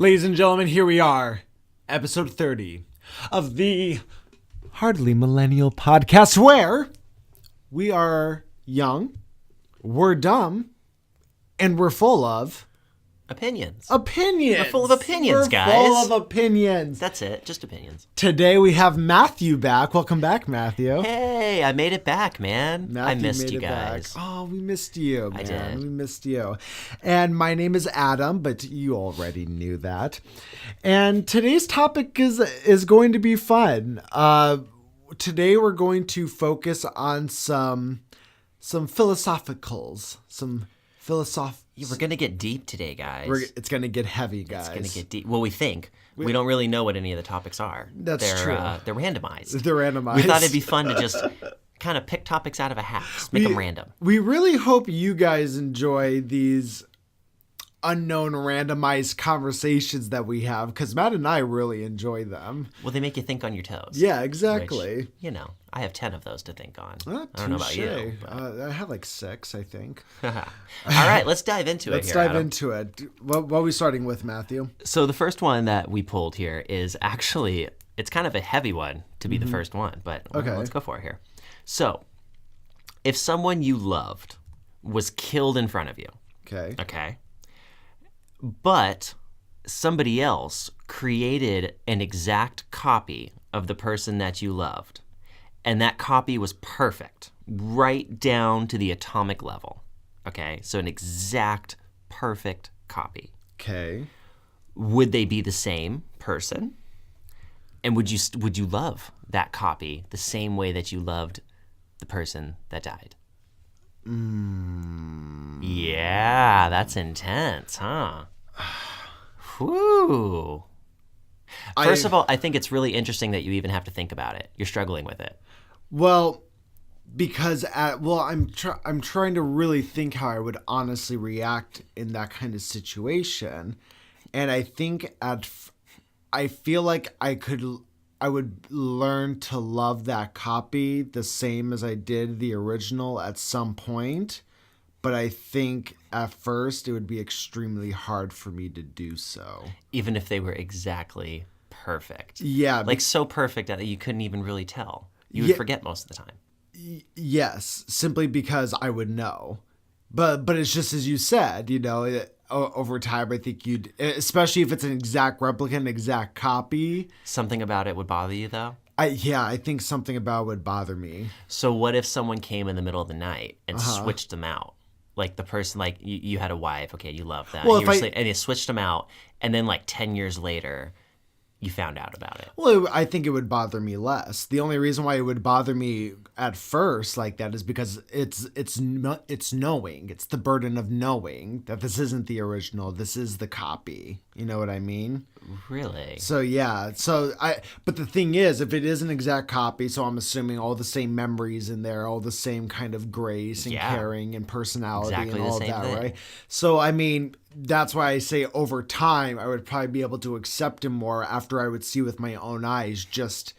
Ladies and gentlemen, here we are, episode 30 of the Hardly Millennial podcast, where we are young, we're dumb, and we're full of Opinions. opinions. We're full of opinions, We're guys. full of opinions. That's it. Just opinions. Today we have Matthew back. Welcome back, Matthew. Hey, I made it back, man. Matthew I missed made you it guys. back. Oh, we missed you, man. I did. We missed you. And my name is Adam, but you already knew that. And today's topic is going to be fun. Today we're going to focus on some philosophicals, We're going to get deep today, guys. It's going to get heavy, guys. It's going to get deep. Well, we think. We don't really know what any of the topics are. That's true. They're randomized. They're randomized. We thought it'd be fun to just kind of pick topics out of a hat. Just make them random. We really hope you guys enjoy these unknown randomized conversations that we have, because Matt and I really enjoy them. Well, they make you think on your toes. Yeah, exactly. Which, I have 10 of those to think on. I don't know about you. I have like 6, I think. All right, let's dive into Let's it here, dive Adam. into it. What are we starting with, Matthew? So the first one that we pulled here is actually, it's kind of a heavy one to be the first one, but let's go for it here. So, if someone you loved was killed in front of you, okay, but somebody else created an exact copy of the person that you loved, and that copy was perfect, right down to the atomic level, okay, so an exact perfect copy. Okay. Would they be the same person? And would you love that copy the same way that you loved the person that died? Yeah, that's intense, huh? Whew. First of all, I think it's really interesting that you even have to think about it. You're struggling with it. Well, because I'm trying to really think how I would honestly react in that kind of situation, and I think I feel like I would learn to love that copy the same as I did the original at some point, but I think at first it would be extremely hard for me to do so. Even if they were exactly perfect. Yeah. Like so perfect that you couldn't even really tell. You would forget most of the time. Yes, simply because I would know. But it's just as you said, over time, I think you'd, especially if it's an exact replica, an exact copy. Something about it would bother you, though? I think something about it would bother me. So what if someone came in the middle of the night and switched them out? Like the person, like you had a wife, okay, you love that. Well, and you switched them out, and then like 10 years later, you found out about it. Well, I think it would bother me less. The only reason why it would bother me at first like that is because it's knowing. It's the burden of knowing that this isn't the original. This is the copy. You know what I mean? Really? So yeah. But the thing is, if it is an exact copy, so I'm assuming all the same memories in there, all the same kind of grace and caring and personality exactly and all the same that, thing. right? So I mean, that's why I say over time, I would probably be able to accept him more after I would see with my own eyes just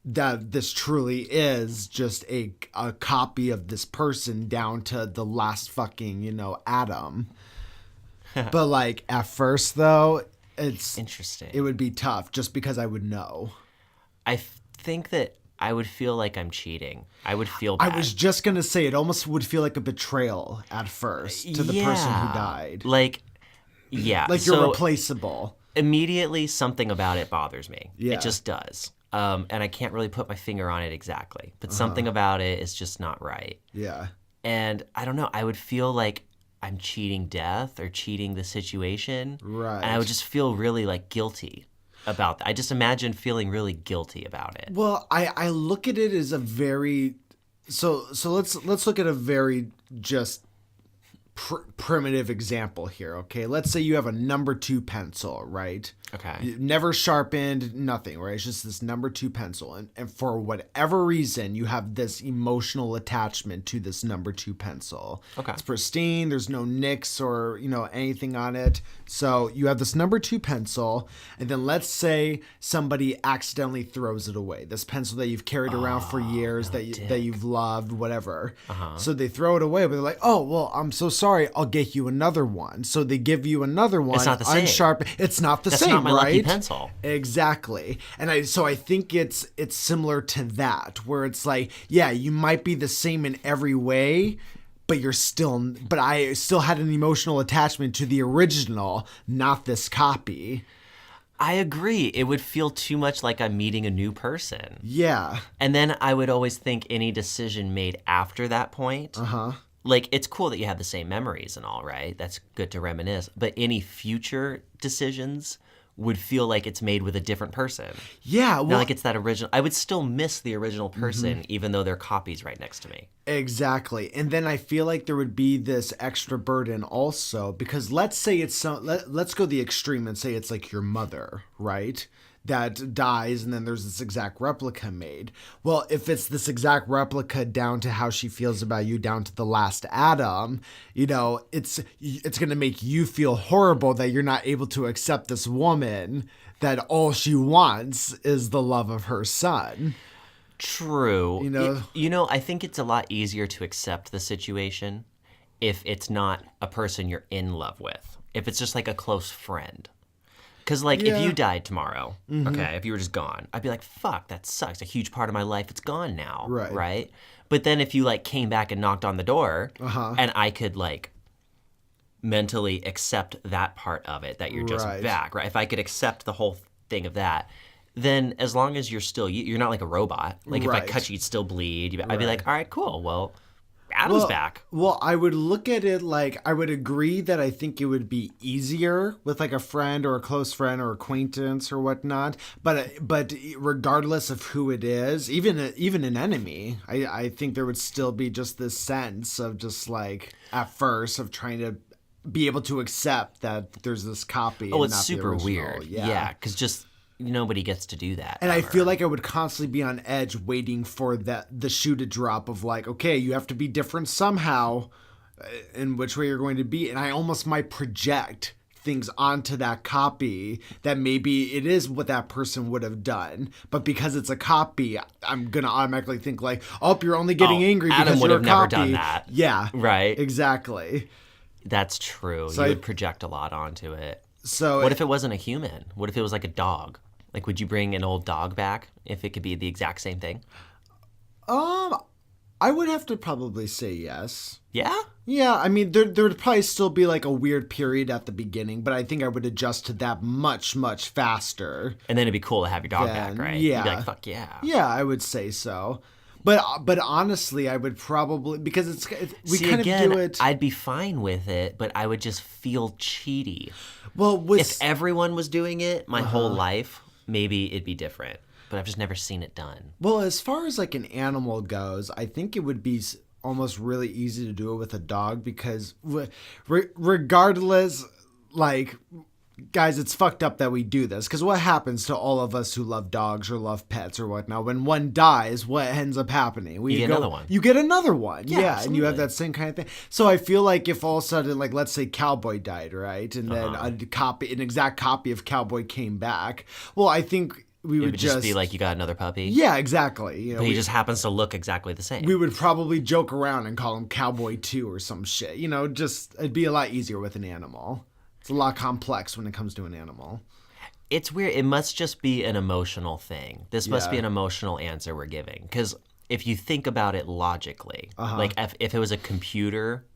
that this truly is just a copy of this person down to the last fucking, atom. But like at first though, it's interesting. It would be tough just because I would know. I think that I would feel like I'm cheating. I would feel bad. I was just going to say it almost would feel like a betrayal at first to the person who died. Like you're replaceable. Immediately something about it bothers me. Yeah. It just does. And I can't really put my finger on it exactly. But something about it is just not right. Yeah. And I don't know. I would feel like I'm cheating death or cheating the situation. Right. And I would just feel really like guilty about that. I just imagine feeling really guilty about it. Well, I look at it as a very so let's look at a very just primitive example here. Okay, let's say you have a number 2 pencil, right? Okay. Never sharpened, nothing, right? It's just this number 2 pencil. And for whatever reason, you have this emotional attachment to this number 2 pencil. Okay. It's pristine. There's no nicks or, anything on it. So you have this number 2 pencil. And then let's say somebody accidentally throws it away. This pencil that you've carried around for years, that you've loved, whatever. So they throw it away, but they're like, oh, well, I'm so sorry. I'll get you another one. So they give you another one. It's not the same. Unsharpened. It's not the That's same, not my right? lucky pencil. Exactly. And I think it's similar to that, where it's like, yeah, you might be the same in every way, but I still had an emotional attachment to the original, not this copy. I agree. It would feel too much like I'm meeting a new person. Yeah. And then I would always think any decision made after that point, like, it's cool that you have the same memories and all, right? That's good to reminisce. But any future decisions would feel like it's made with a different person. Yeah. Well, not like it's that original. I would still miss the original person, even though they're copies right next to me. Exactly. And then I feel like there would be this extra burden also, because let's say let's go the extreme and say it's like your mother, right? That dies, and then there's this exact replica made. Well, if it's this exact replica down to how she feels about you, down to the last atom, it's going to make you feel horrible that you're not able to accept this woman, that all she wants is the love of her son. True. I think it's a lot easier to accept the situation if it's not a person you're in love with. If it's just like a close friend. Because, if you died tomorrow, okay, if you were just gone, I'd be like, fuck, that sucks. A huge part of my life, it's gone now, right? But then if you, came back and knocked on the door, and I could, mentally accept that part of it, that you're just back, right? If I could accept the whole thing of that, then as long as you're not like a robot. If I cut you, you'd still bleed. I'd be like, all right, cool, well, Adam's back. Well, I would look at it I would agree that I think it would be easier with a friend or a close friend or acquaintance or whatnot. But regardless of who it is, even an enemy, I think there would still be just this sense of just at first of trying to be able to accept that there's this copy. Oh, and it's not super the original. Weird. Yeah, because just nobody gets to do that. And ever. I feel like I would constantly be on edge waiting for the shoe to drop of okay, you have to be different somehow in which way you're going to be. And I almost might project things onto that copy that maybe it is what that person would have done. But because it's a copy, I'm going to automatically think oh, you're only getting angry Adam because would you're have a never copy. done that. Yeah. Right. Exactly. That's true. So you would project a lot onto it. So what if it wasn't a human? What if it was like a dog? Would you bring an old dog back if it could be the exact same thing? I would have to probably say yes. Yeah? Yeah, I mean, there would probably still be a weird period at the beginning, but I think I would adjust to that much, much faster. And then it'd be cool to have your dog back, right? Yeah. You'd be like, fuck yeah. Yeah, I would say so. But honestly, I would probably, because we kind of do it. I'd be fine with it, but I would just feel cheaty. Well, if everyone was doing it my whole life, maybe it'd be different. But I've just never seen it done. Well, as far as an animal goes, I think it would be almost really easy to do it with a dog because regardless, guys, it's fucked up that we do this because what happens to all of us who love dogs or love pets or whatnot? When one dies, what ends up happening? You get another one. You get another one. Yeah, and you have that same kind of thing. So I feel like if all of a sudden, let's say Cowboy died, right? And then an exact copy of Cowboy came back. Well, I think we would just be like, you got another puppy? Yeah, exactly. But he just happens to look exactly the same. We would probably joke around and call him Cowboy 2 or some shit. It'd be a lot easier with an animal. It's a lot complex when it comes to an animal. It's weird. It must just be an emotional thing. This must be an emotional answer we're giving. Because if you think about it logically, if it was a computer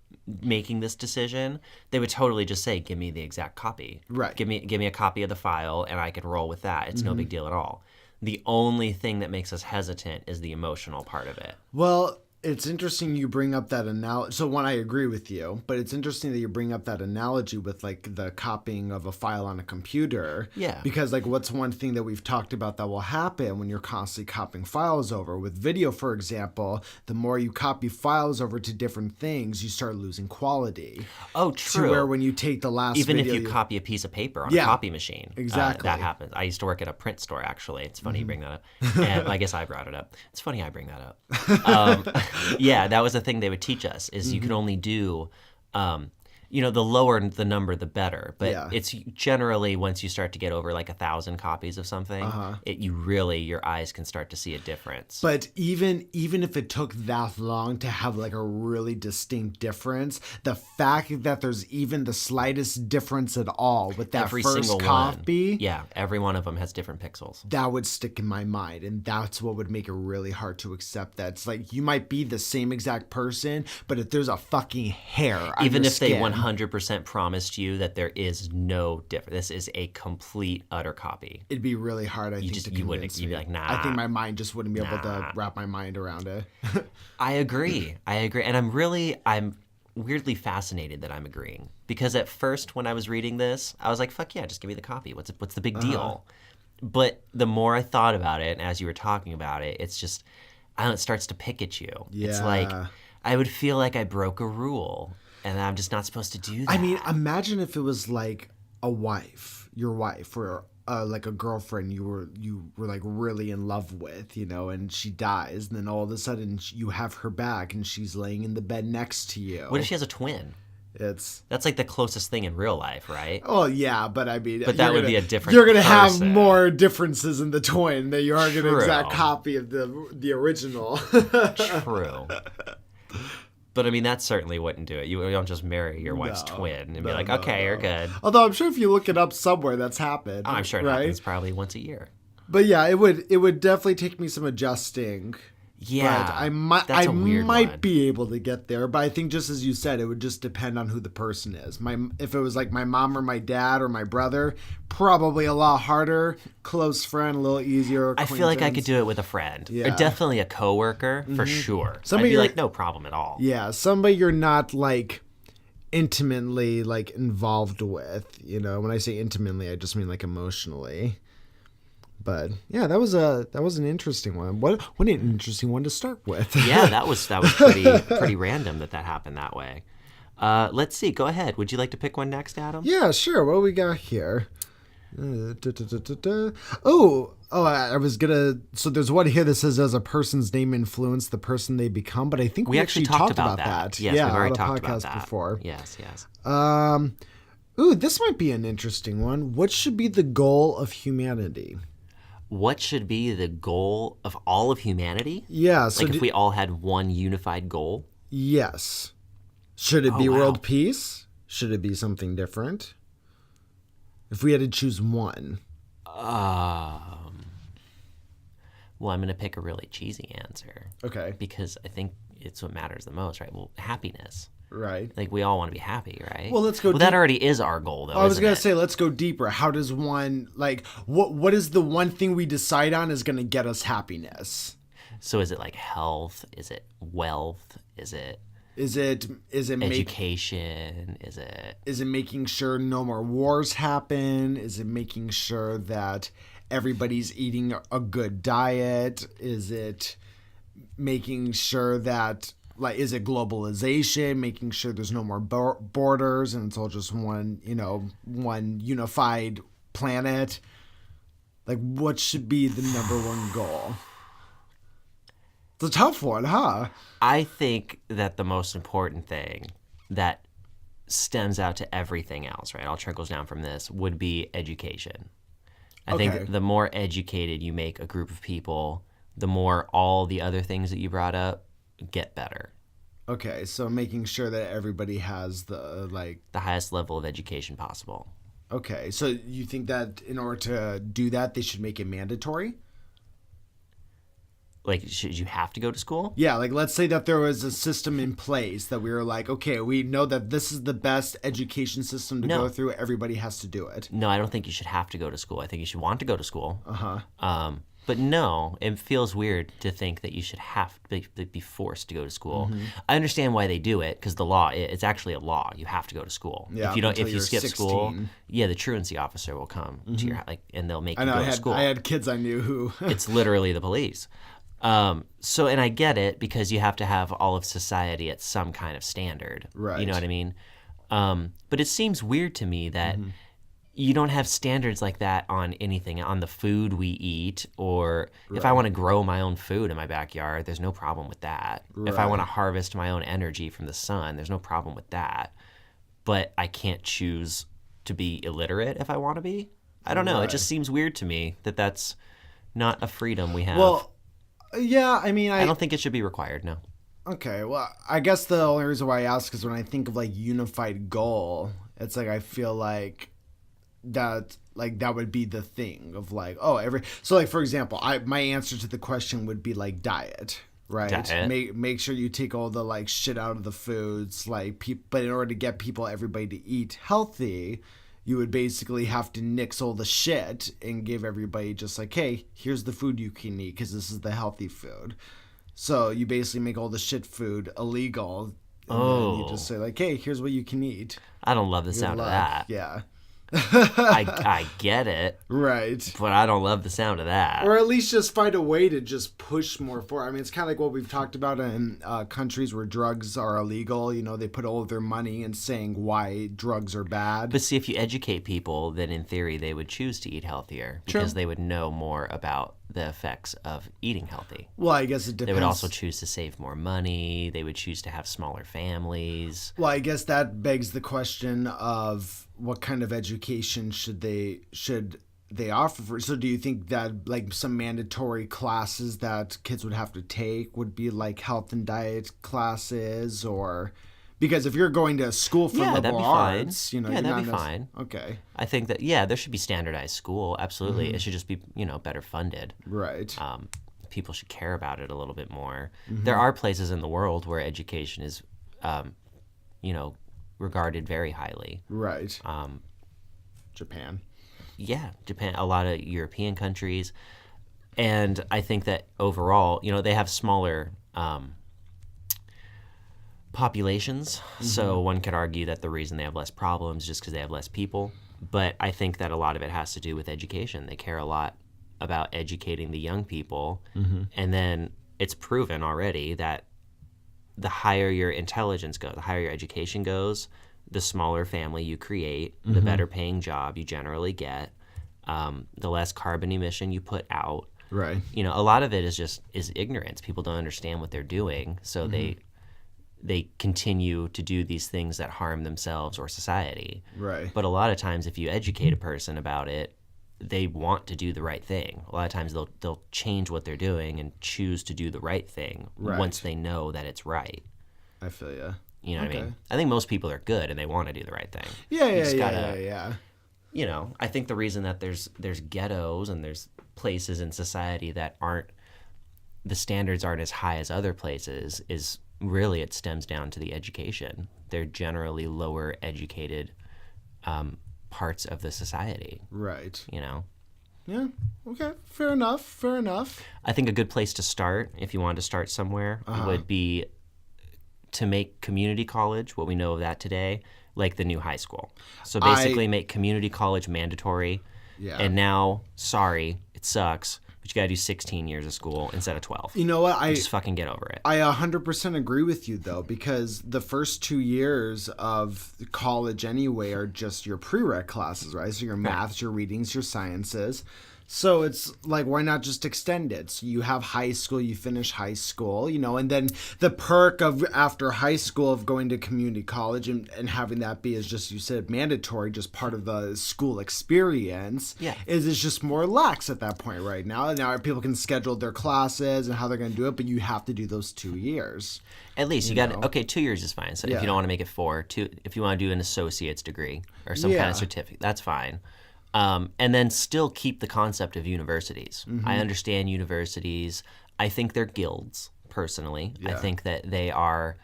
making this decision, they would totally just say, give me the exact copy. Right. Give me a copy of the file and I could roll with that. It's no big deal at all. The only thing that makes us hesitant is the emotional part of it. Well, It's interesting you bring up that analogy. So one, I agree with you, but it's interesting that you bring up that analogy with like the copying of a file on a computer. Yeah. Because like what's one thing that we've talked about that will happen when you're constantly copying files over? With video, for example, the more you copy files over to different things, you start losing quality. Oh, true. To where when you take the last Even video, if you copy a piece of paper on a copy machine. Exactly. That happens. I used to work at a print store, actually. It's funny you bring that up. And I guess I brought it up. It's funny I bring that up. Yeah, that was the thing they would teach us, is you could only do, the lower the number, the better. But it's generally, once you start to get over like 1,000 copies of something, your eyes can start to see a difference. But even if it took that long to have like a really distinct difference, the fact that there's even the slightest difference at all with that Every first single copy, one. Yeah, every one of them has different pixels. that would stick in my mind, and that's what would make it really hard to accept. That it's like you might be the same exact person, but if there's a fucking hair on Even your if they skin, 100% promised you that there is no difference, this is a complete utter copy. it'd be really hard. I think to you wouldn't. convince You'd be me. like, nah. I think my mind just wouldn't be able to wrap my mind around it. I agree, and I'm weirdly fascinated that I'm agreeing, because at first when I was reading this, I was like, fuck yeah, just give me the copy. What's the big deal? But the more I thought about it, and as you were talking about it, it's just, I don't know, it starts to pick at you. Yeah. It's like I would feel like I broke a rule, and I'm just not supposed to do that. I mean, imagine if it was like your wife, or like a girlfriend you were like really in love with, and she dies, and then all of a sudden you have her back, and she's laying in the bed next to you. What if she has a twin? That's like the closest thing in real life, right? Oh yeah, but I mean, that would be a different. You're gonna person. have more differences in the twin than you are an True. exact copy of the original. True. But I mean, that certainly wouldn't do it. You don't just marry your wife's twin and be like, okay, you're good. Although I'm sure if you look it up somewhere, that's happened. Oh, I'm sure it happens probably once a year. But yeah, it would definitely take me some adjusting. Yeah, but I might one. be able to get there. But I think, just as you said, it would just depend on who the person is. If it was like my mom or my dad or my brother, probably a lot harder. Close friend, a little easier. I feel like I could do it with a friend. Yeah. Or definitely a coworker, for sure. Somebody I'd be like, no problem at all. Yeah, somebody you're not like intimately like involved with. When I say intimately, I just mean like emotionally. But yeah, that was an interesting one. What an interesting one to start with. Yeah, that was pretty random that happened that way. Let's see. Go ahead. Would you like to pick one next, Adam? Yeah, sure. What do we got here? Oh, I was gonna. So there's one here that says, "Does a person's name influence the person they become?" But I think we actually talked about that. Yes, yeah, we've already on talked a about podcast that before. Yes. Ooh, this might be an interesting one. What should be the goal of humanity? What should be the goal of all of humanity? Yeah. So like if we all had one unified goal? Yes. Should it be world peace? Should it be something different? If we had to choose one. Well, I'm going to pick a really cheesy answer. Okay. Because I think it's what matters the most, right? Well, happiness. Right. Like, we all want to be happy, right? Well, let's go. That already is our goal, though. I was gonna say, let's go deeper. How does one what is the one thing we decide on is gonna get us happiness? So, is it like health? Is it wealth? Is it education? Is it making sure no more wars happen? Is it making sure that everybody's eating a good diet? Is it making sure that is it globalization, making sure there's no more borders and it's all just one unified planet? Like, what should be the number one goal? It's a tough one, huh? I think that the most important thing that stems out to everything else, right, all trickles down from this, would be education. I think the more educated you make a group of people, the more all the other things that you brought up get better. Okay, so making sure that everybody has the highest level of education possible. Okay, so you think that in order to do that, they should make it mandatory? Like, should you have to go to school? Yeah, like let's say that there was a system in place that we were like, okay, we know that this is the best education system to go through. Everybody has to do it. No, I don't think you should have to go to school. I think you should want to go to school. But no, it feels weird to think that you should have to be forced to go to school. I understand why they do it because the law, it's actually a law. You have to go to school. Yeah, If you skip 16. school, the truancy officer will come to your and they'll make you go to school. I had kids I knew who. It's literally the police. And I get it because you have to have all of society at some kind of standard. Right. You know what I mean? But it seems weird to me that you don't have standards like that on anything, on the food we eat, or if I want to grow my own food in my backyard, there's no problem with that. If I want to harvest my own energy from the sun, there's no problem with that. But I can't choose to be illiterate if I want to be. I don't know. It just seems weird to me that that's not a freedom we have. Well, yeah, I mean, I don't think it should be required, no. Okay, well, I guess the only reason why I ask is when I think of like unified goal, it's like I feel like that would be the thing of like, so like for example, my answer to the question would be like diet, right? Diet. Make sure you take all the like shit out of the foods, like but in order to get everybody to eat healthy, you would basically have to nix all the shit and give everybody just like, hey, here's the food you can eat because this is the healthy food. So you basically make all the shit food illegal. And then you just say like, hey, here's what you can eat. I don't love the sound of that. Yeah. I get it. Right. But I don't love the sound of that. Or at least just find a way to just push more for. I mean, it's kind of like what we've talked about in countries where drugs are illegal. You know, they put all of their money in saying why drugs are bad. But see, if you educate people, then in theory they would choose to eat healthier because they would know more about the effects of eating healthy. Well, I guess it depends. They would also choose to save more money. They would choose to have smaller families. Well, I guess that begs the question of what kind of education should they offer. So do you think that like some mandatory classes that kids would have to take would be like health and diet classes, or because if you're going to school for liberal arts, you know, that'd be fine. Okay. I think that there should be standardized school. Absolutely. It should just be, better funded. Right. People should care about it a little bit more. There are places in the world where education is regarded very highly. Right. Japan. Yeah, Japan, a lot of European countries. And I think that overall, they have smaller populations. So one could argue that the reason they have less problems is just because they have less people. But I think that a lot of it has to do with education. They care a lot about educating the young people. And then it's proven already that the higher your intelligence goes, the higher your education goes, the smaller family you create, the better paying job you generally get, the less carbon emission you put out. Right. A lot of it is ignorance. People don't understand what they're doing, so they continue to do these things that harm themselves or society. Right. But a lot of times if you educate a person about it, they want to do the right thing. A lot of times they'll change what they're doing and choose to do the right thing once they know that it's right. I feel ya. You know what I mean? I think most people are good and they want to do the right thing. Yeah. I think the reason that there's ghettos and there's places in society that the standards aren't as high as other places is really it stems down to the education. They're generally lower educated parts of the society. Right. Yeah. Okay. Fair enough. I think a good place to start, if you wanted to start somewhere, would be to make community college, what we know of that today, like the new high school. So basically make community college mandatory. Yeah. And now, sorry, it sucks, but you got to do 16 years of school instead of 12. You know what? Just fucking get over it. I 100% agree with you, though, because the first 2 years of college anyway are just your prereq classes, right? So your maths, your readings, your sciences. So it's like, why not just extend it? So you have high school, you finish high school, and then the perk of after high school of going to community college and having that be, as just you said, mandatory, just part of the school experience, is it's just more lax at that point right now. Now people can schedule their classes and how they're going to do it, but you have to do those 2 years. At least you got 2 years is fine. So if you don't want to make it 4, if you want to do an associate's degree or some kind of certificate, that's fine. And then still keep the concept of universities. I understand universities. I think they're guilds, personally. I think that they are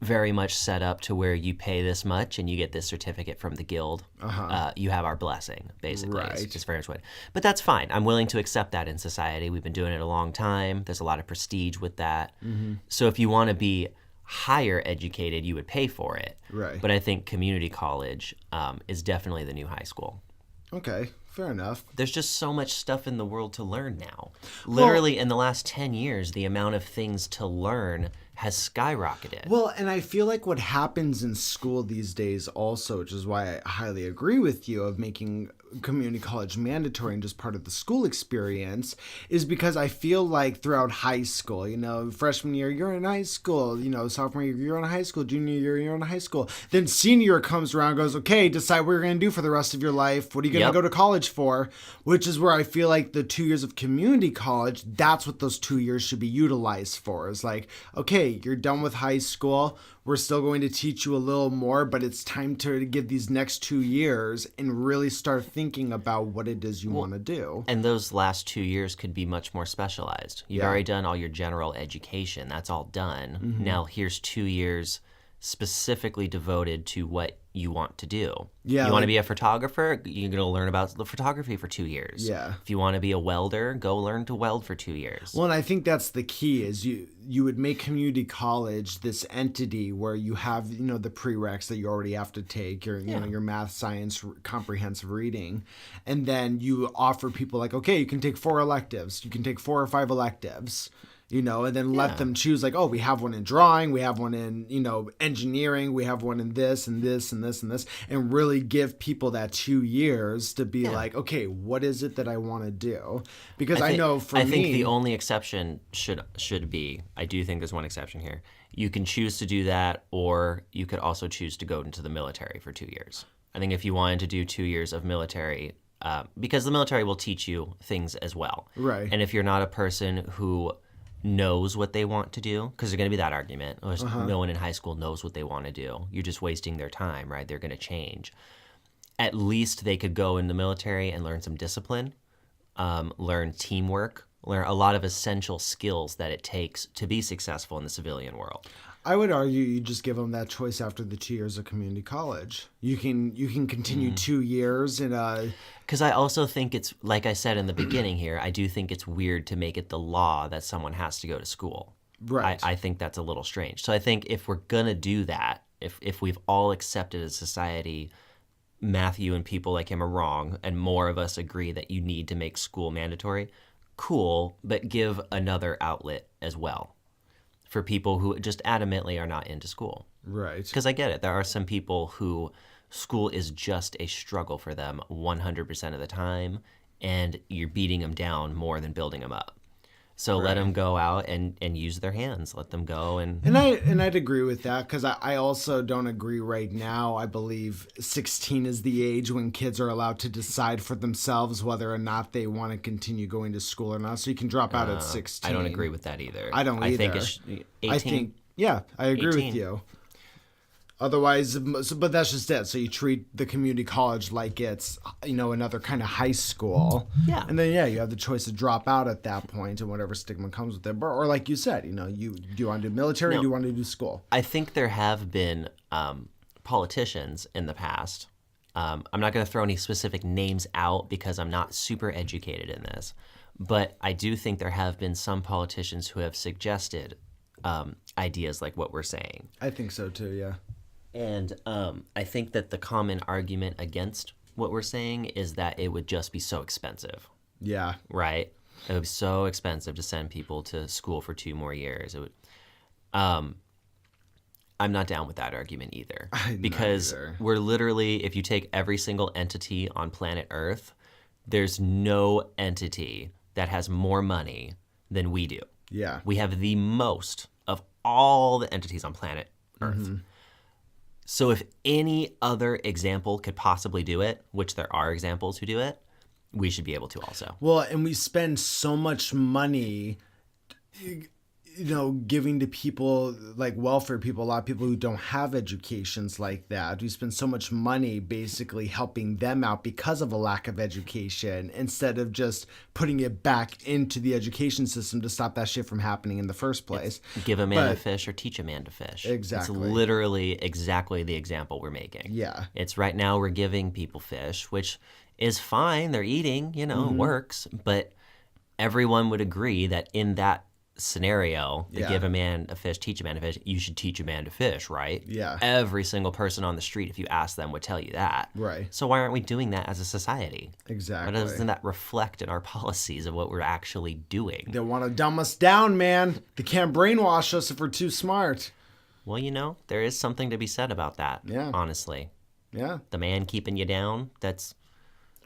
very much set up to where you pay this much and you get this certificate from the guild. You have our blessing, basically. Right. It's very much what. But that's fine. I'm willing to accept that in society. We've been doing it a long time. There's a lot of prestige with that. So if you want to be higher educated, you would pay for it. Right. But I think community college is definitely the new high school. Okay, fair enough. There's just so much stuff in the world to learn now. Literally, in the last 10 years, the amount of things to learn has skyrocketed. Well, and I feel like what happens in school these days also, which is why I highly agree with you of making community college mandatory and just part of the school experience, is because I feel like throughout high school, freshman year, you're in high school, sophomore year, you're in high school, junior year, you're in high school. Then senior year comes around and goes, okay, decide what you're going to do for the rest of your life. What are you going to go to college for? Which is where I feel like the 2 years of community college, that's what those 2 years should be utilized for. Is like, okay, you're done with high school. We're still going to teach you a little more, but it's time to give these next 2 years and really start thinking about what it is you want to do. And those last 2 years could be much more specialized. You've already done all your general education. That's all done. Now here's 2 years specifically devoted to what you want to do. You want to be a photographer? You're going to learn about the photography for 2 years. If you want to be a welder, go learn to weld for 2 years. Well, and I think that's the key is you would make community college this entity where you have, the prereqs that you already have to take, your your math, science, comprehensive reading. And then you offer people like, okay, you can take 4 electives. You can take 4 or 5 electives. And then let them choose like, oh, we have one in drawing, we have one in, engineering, we have one in this and this and this and this, and really give people that 2 years to be like, okay, what is it that I want to do? Because I think the only exception should be, I do think there's one exception here. You can choose to do that, or you could also choose to go into the military for 2 years. I think if you wanted to do 2 years of military, because the military will teach you things as well. Right. And if you're not a person who knows what they want to do, because there's going to be that argument. No one in high school knows what they want to do. You're just wasting their time, right? They're going to change. At least they could go in the military and learn some discipline, learn teamwork, learn a lot of essential skills that it takes to be successful in the civilian world. I would argue you just give them that choice after the 2 years of community college. You can continue 2 years in a... Because I also think it's, like I said in the beginning here, I do think it's weird to make it the law that someone has to go to school. Right. I think that's a little strange. So I think if we're going to do that, if we've all accepted as society, Matthew and people like him are wrong, and more of us agree that you need to make school mandatory, cool, but give another outlet as well for people who just adamantly are not into school. Right. Because I get it. There are some people who school is just a struggle for them 100% of the time, and you're beating them down more than building them up. So let them go out and use their hands. Let them go and I'd agree with that, because I also don't agree right now. I believe 16 is the age when kids are allowed to decide for themselves whether or not they want to continue going to school or not. So you can drop out at 16. I don't agree with that either. I don't either. I think it's 18. I agree 18. with you. Otherwise, but that's just it. So you treat the community college like it's, another kind of high school. Yeah. And then, you have the choice to drop out at that point and whatever stigma comes with it. Or like you said, do you want to do military or do you want to do school? I think there have been politicians in the past. I'm not going to throw any specific names out because I'm not super educated in this. But I do think there have been some politicians who have suggested ideas like what we're saying. I think so too, yeah. And I think that the common argument against what we're saying is that it would just be so expensive. Yeah. Right? It would be so expensive to send people to school for 2 more years. It would. I'm not down with that argument either. Because we're literally, if you take every single entity on planet Earth, there's no entity that has more money than we do. Yeah. We have the most of all the entities on planet Earth. Mm-hmm. So if any other example could possibly do it, which there are examples who do it, we should be able to also. Well, and we spend so much money giving to people like welfare people, a lot of people who don't have educations like that, who spend so much money basically helping them out because of a lack of education, instead of just putting it back into the education system to stop that shit from happening in the first place. Give a man a fish or teach a man to fish. Exactly. It's literally exactly the example we're making. Yeah. It's right now we're giving people fish, which is fine. They're eating, it works. But everyone would agree that in that scenario, give a man a fish, teach a man to fish, you should teach a man to fish, right? Yeah. Every single person on the street, if you ask them, would tell you that. Right. So why aren't we doing that as a society? Exactly. Why doesn't that reflect in our policies of what we're actually doing? They want to dumb us down, man. They can't brainwash us if we're too smart. Well, there is something to be said about that. Yeah. Honestly. Yeah. The man keeping you down,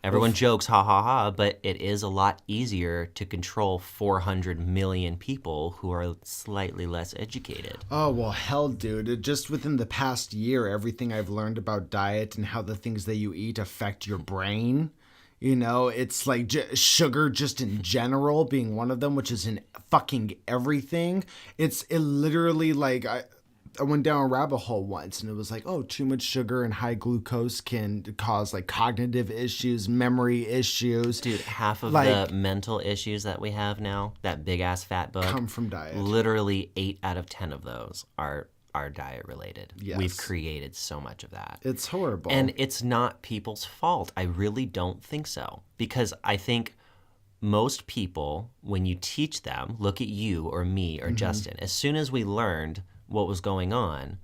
everyone jokes, ha ha ha, but it is a lot easier to control 400 million people who are slightly less educated. Oh, well, hell, dude. Just within the past year, everything I've learned about diet and how the things that you eat affect your brain. It's like sugar just in general being one of them, which is in fucking everything. It literally, like, I went down a rabbit hole once, and it was like, oh, too much sugar and high glucose can cause like cognitive issues, memory issues. Dude, half of the mental issues that we have now, that big ass fat book, come from diet. Literally 8 out of 10 of those are diet related. Yes. We've created so much of that. It's horrible. And it's not people's fault. I really don't think so. Because I think most people, when you teach them, look at you or me or Justin, as soon as we learned what was going on,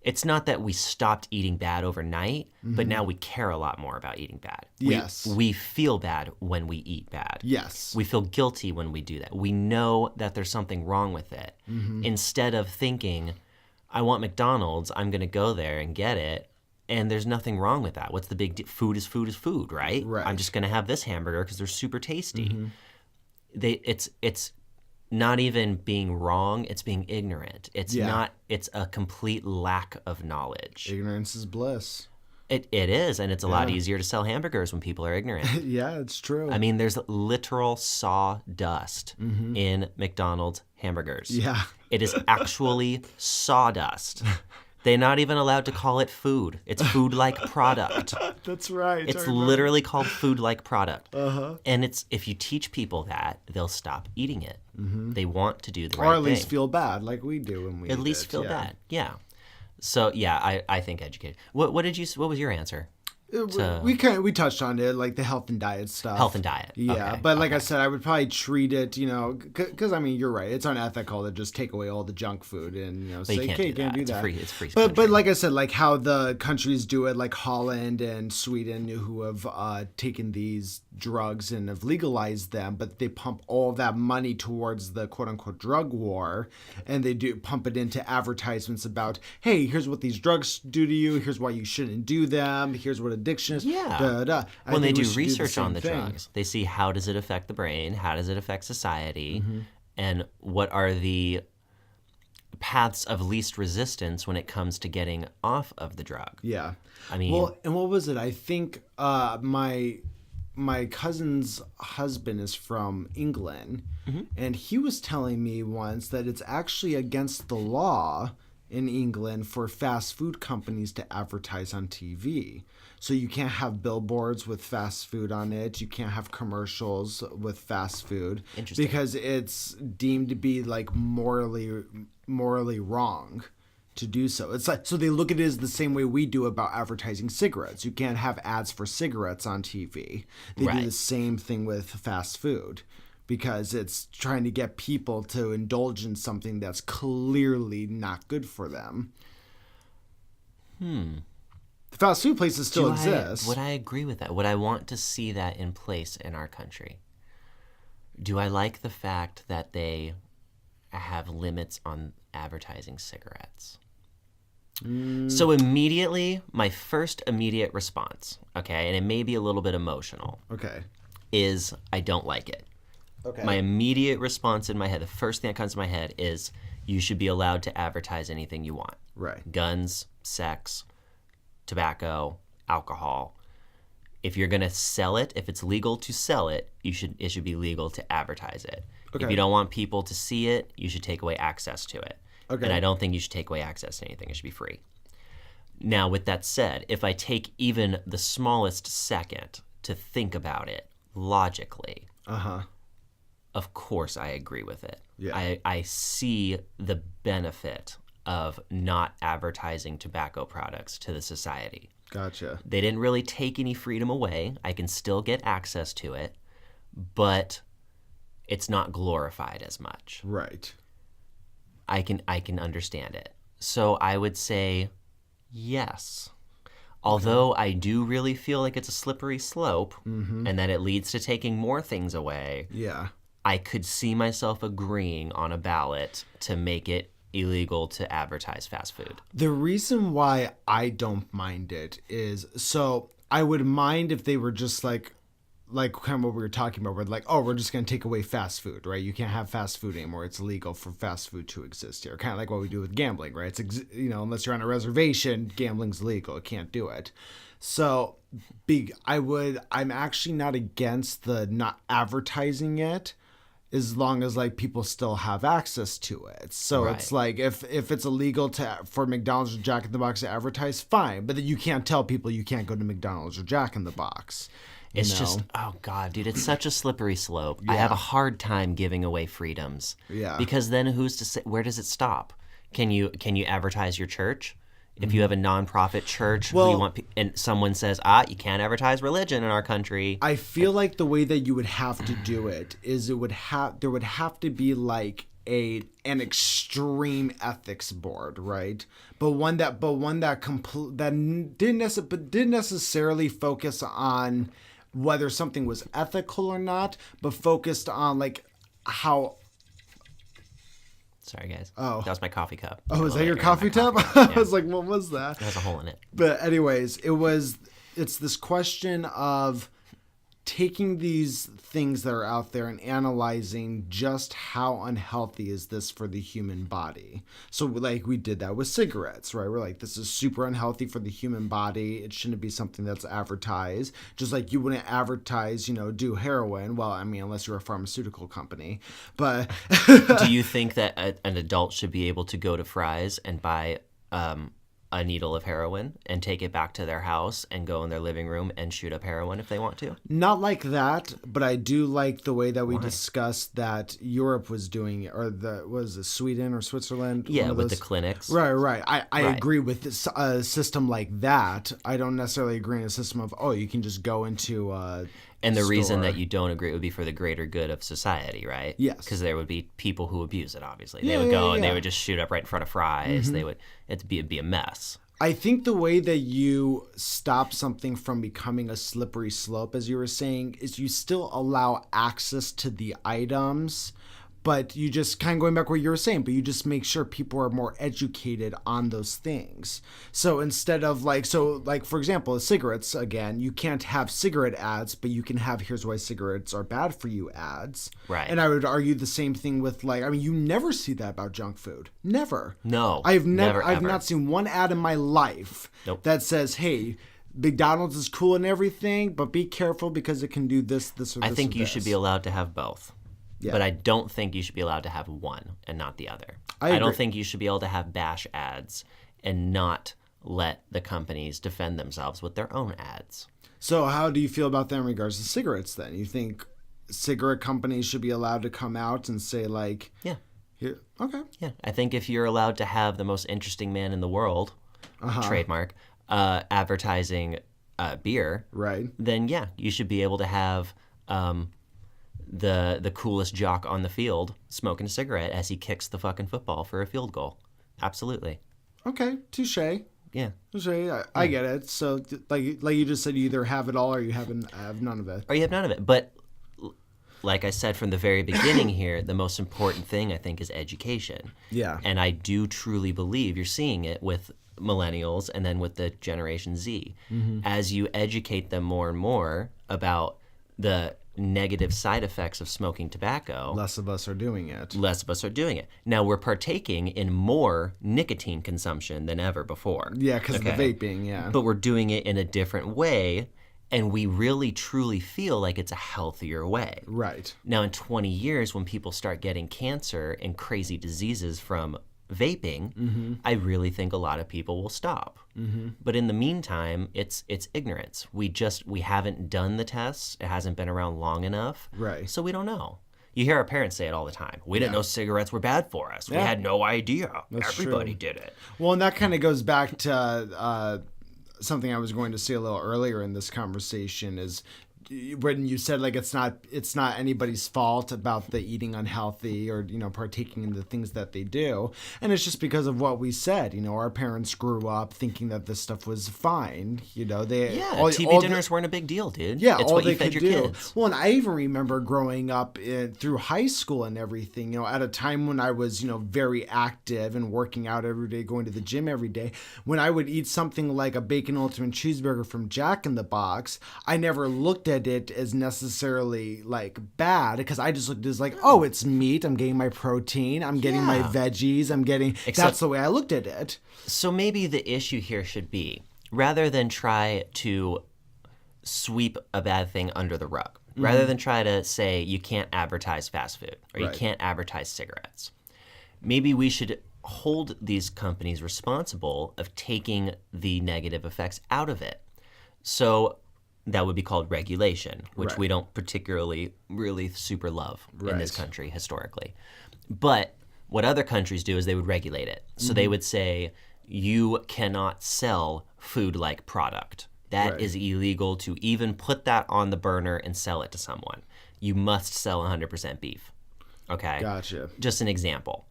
it's not that we stopped eating bad overnight, but now we care a lot more about eating bad. Yes. We feel bad when we eat bad. Yes. We feel guilty when we do that. We know that there's something wrong with it. Instead of thinking, I want McDonald's, I'm going to go there and get it, and there's nothing wrong with that. What's the big deal? Food is food is food, right? Right. I'm just going to have this hamburger because they're super tasty. It's not even being wrong, it's being ignorant. It's a complete lack of knowledge. Ignorance is bliss. It is, and it's a lot easier to sell hamburgers when people are ignorant. Yeah, it's true. I mean, there's literal sawdust in McDonald's hamburgers. Yeah. It is actually sawdust. They're not even allowed to call it food. It's food-like product. That's right. It's literally called food-like product. And if you teach people that, they'll stop eating it. They want to do the right thing. Or at least feel bad like we do when we at least feel bad. Yeah. So yeah, I think educated. What was your answer? We touched on it, like the health and diet stuff. Health and diet. Yeah, okay. but like I said, I would probably treat it, because I mean, you're right. It's unethical to just take away all the junk food and say, you can't do that. It's free. But like I said, like how the countries do it, like Holland and Sweden, who have taken these drugs and have legalized them, but they pump all that money towards the quote unquote drug war, and they do pump it into advertisements about, hey, here's what these drugs do to you. Here's why you shouldn't do them. Here's what addiction is. Yeah. When they do research on the drugs, they see how does it affect the brain, how does it affect society, and what are the paths of least resistance when it comes to getting off of the drug. Yeah. I mean, well, and what was it? I think my cousin's husband is from England, and he was telling me once that it's actually against the law in England for fast food companies to advertise on TV. So you can't have billboards with fast food on it. You can't have commercials with fast food. Interesting. Because it's deemed to be like morally wrong to do so. It's like, so they look at it as the same way we do about advertising cigarettes. You can't have ads for cigarettes on TV. They do the same thing with fast food, because it's trying to get people to indulge in something that's clearly not good for them. The fast food places still exist. Would I agree with that? Would I want to see that in place in our country? Do I like the fact that they have limits on advertising cigarettes? So immediately, my first immediate response, okay, and it may be a little bit emotional, is I don't like it. Okay. My immediate response in my head, the first thing that comes to my head is you should be allowed to advertise anything you want. Right. Guns, sex, tobacco, alcohol. If you're going to sell it, if it's legal to sell it, it should be legal to advertise it. Okay. If you don't want people to see it, you should take away access to it. Okay. And I don't think you should take away access to anything. It should be free. Now, with that said, if I take even the smallest second to think about it logically, of course I agree with it. Yeah. I see the benefit of not advertising tobacco products to the society. Gotcha. They didn't really take any freedom away. I can still get access to it, but it's not glorified as much. Right. I can understand it. So I would say yes. Although I do really feel like it's a slippery slope and that it leads to taking more things away. Yeah. I could see myself agreeing on a ballot to make it illegal to advertise fast food. The reason why I don't mind it is, so I would mind if they were just like kind of what we were talking about, where like, oh, we're just going to take away fast food, right? You can't have fast food anymore. It's illegal for fast food to exist here. Kind of like what we do with gambling, right? It's, unless you're on a reservation, gambling's legal. You can't do it. So I'm actually not against the not advertising it, as long as like people still have access to it. So Right. It's like if it's illegal for McDonald's or Jack in the Box to advertise, fine. But then you can't tell people you can't go to McDonald's or Jack in the Box. It's just, oh God, dude, it's such a slippery slope. I have a hard time giving away freedoms. Yeah. Because then who's to say, where does it stop? Can you advertise your church? If you have a nonprofit church, and someone says, you can't advertise religion in our country. I feel like the way that you would have to do it is there would have to be like an extreme ethics board, right? But one that didn't necessarily focus on whether something was ethical or not, but focused on like how. Sorry, guys. Oh. That was my coffee cup. Oh, is that your coffee tub? Yeah. I was like, what was that? It has a hole in it. But anyways, it's this question of taking these things that are out there and analyzing just how unhealthy is this for the human body. So like we did that with cigarettes, right? We're like, this is super unhealthy for the human body. It shouldn't be something that's advertised. Just like you wouldn't advertise, do heroin. Well, I mean, unless you're a pharmaceutical company. But Do you think that an adult should be able to go to Fry's and buy a needle of heroin and take it back to their house and go in their living room and shoot up heroin if they want to? Not like that, but I do like the way that we discussed that Europe was doing it, or was it Sweden or Switzerland? Yeah, with the clinics. Right. I agree with this, a system like that. I don't necessarily agree in a system of, you can just go into And the reason store. that you don't agree would be for the greater good of society, right? Yes. Because there would be people who abuse it, obviously. They would go and they would just shoot up right in front of Fry's. It'd be a mess. I think the way that you stop something from becoming a slippery slope, as you were saying, is you still allow access to the items, but you just kind of going back to what you were saying, but you just make sure people are more educated on those things. So instead of like for example, cigarettes, again, you can't have cigarette ads, but you can have here's why cigarettes are bad for you ads. Right. And I would argue the same thing with you never see that about junk food. Never. No. I've ever. not seen one ad in my life that says, hey, McDonald's is cool and everything, but be careful because it can do this, or this. I think or you this. should be allowed to have both. Yeah. But I don't think you should be allowed to have one and not the other. I don't agree. think you should be able to have bash ads and not let the companies defend themselves with their own ads. So how do you feel about that in regards to cigarettes then? You think cigarette companies should be allowed to come out and say like, Yeah. here, okay. Yeah. I think if you're allowed to have the most interesting man in the world, trademark, advertising beer, Right. then yeah, you should be able to have the coolest jock on the field smoking a cigarette as he kicks the fucking football for a field goal. Absolutely. Okay. Touche. Yeah. Touche. I get it. So like you just said, you either have it all or you have none of it. Or you have none of it. But like I said from the very beginning here, the most important thing I think is education. Yeah. And I do truly believe you're seeing it with millennials and then with the Generation Z. As you educate them more and more about the negative side effects of smoking tobacco, Less of us are doing it. less of us are doing it. Now we're partaking in more nicotine consumption than ever before. Yeah, because of the vaping, yeah. But we're doing it in a different way, And we really truly feel like it's a healthier way. Right. Now, in 20 years, when people start getting cancer and crazy diseases from vaping, I really think a lot of people will stop. But in the meantime, it's ignorance. We haven't done the tests. It hasn't been around long enough. Right. So we don't know. You hear our parents say it all the time. We didn't know cigarettes were bad for us. We had no idea. Everybody did it. Well, and that kind of goes back to something I was going to say a little earlier in this conversation is when you said like it's not anybody's fault about the eating unhealthy or partaking in the things that they do, and it's just because of what we said. Our parents grew up thinking that this stuff was fine. TV dinners weren't a big deal, dude. Yeah, it's all what they you fed could your do. kids. Well, and I even remember growing up through high school and everything. At a time when I was very active and working out every day, going to the gym every day. When I would eat something like a bacon ultimate cheeseburger from Jack in the Box, I never looked at it as necessarily like bad, because I just looked at it as like, oh, it's meat. I'm getting my protein. I'm getting my veggies. I'm getting. That's the way I looked at it. So maybe the issue here should be, rather than try to sweep a bad thing under the rug, rather than try to say you can't advertise fast food or you can't advertise cigarettes, maybe we should hold these companies responsible of taking the negative effects out of it. So that would be called regulation, which we don't particularly really super love in this country historically. But what other countries do is they would regulate it. So they would say, you cannot sell food-like product. That is illegal to even put that on the burner and sell it to someone. You must sell 100% beef. Okay? Gotcha. Just an example.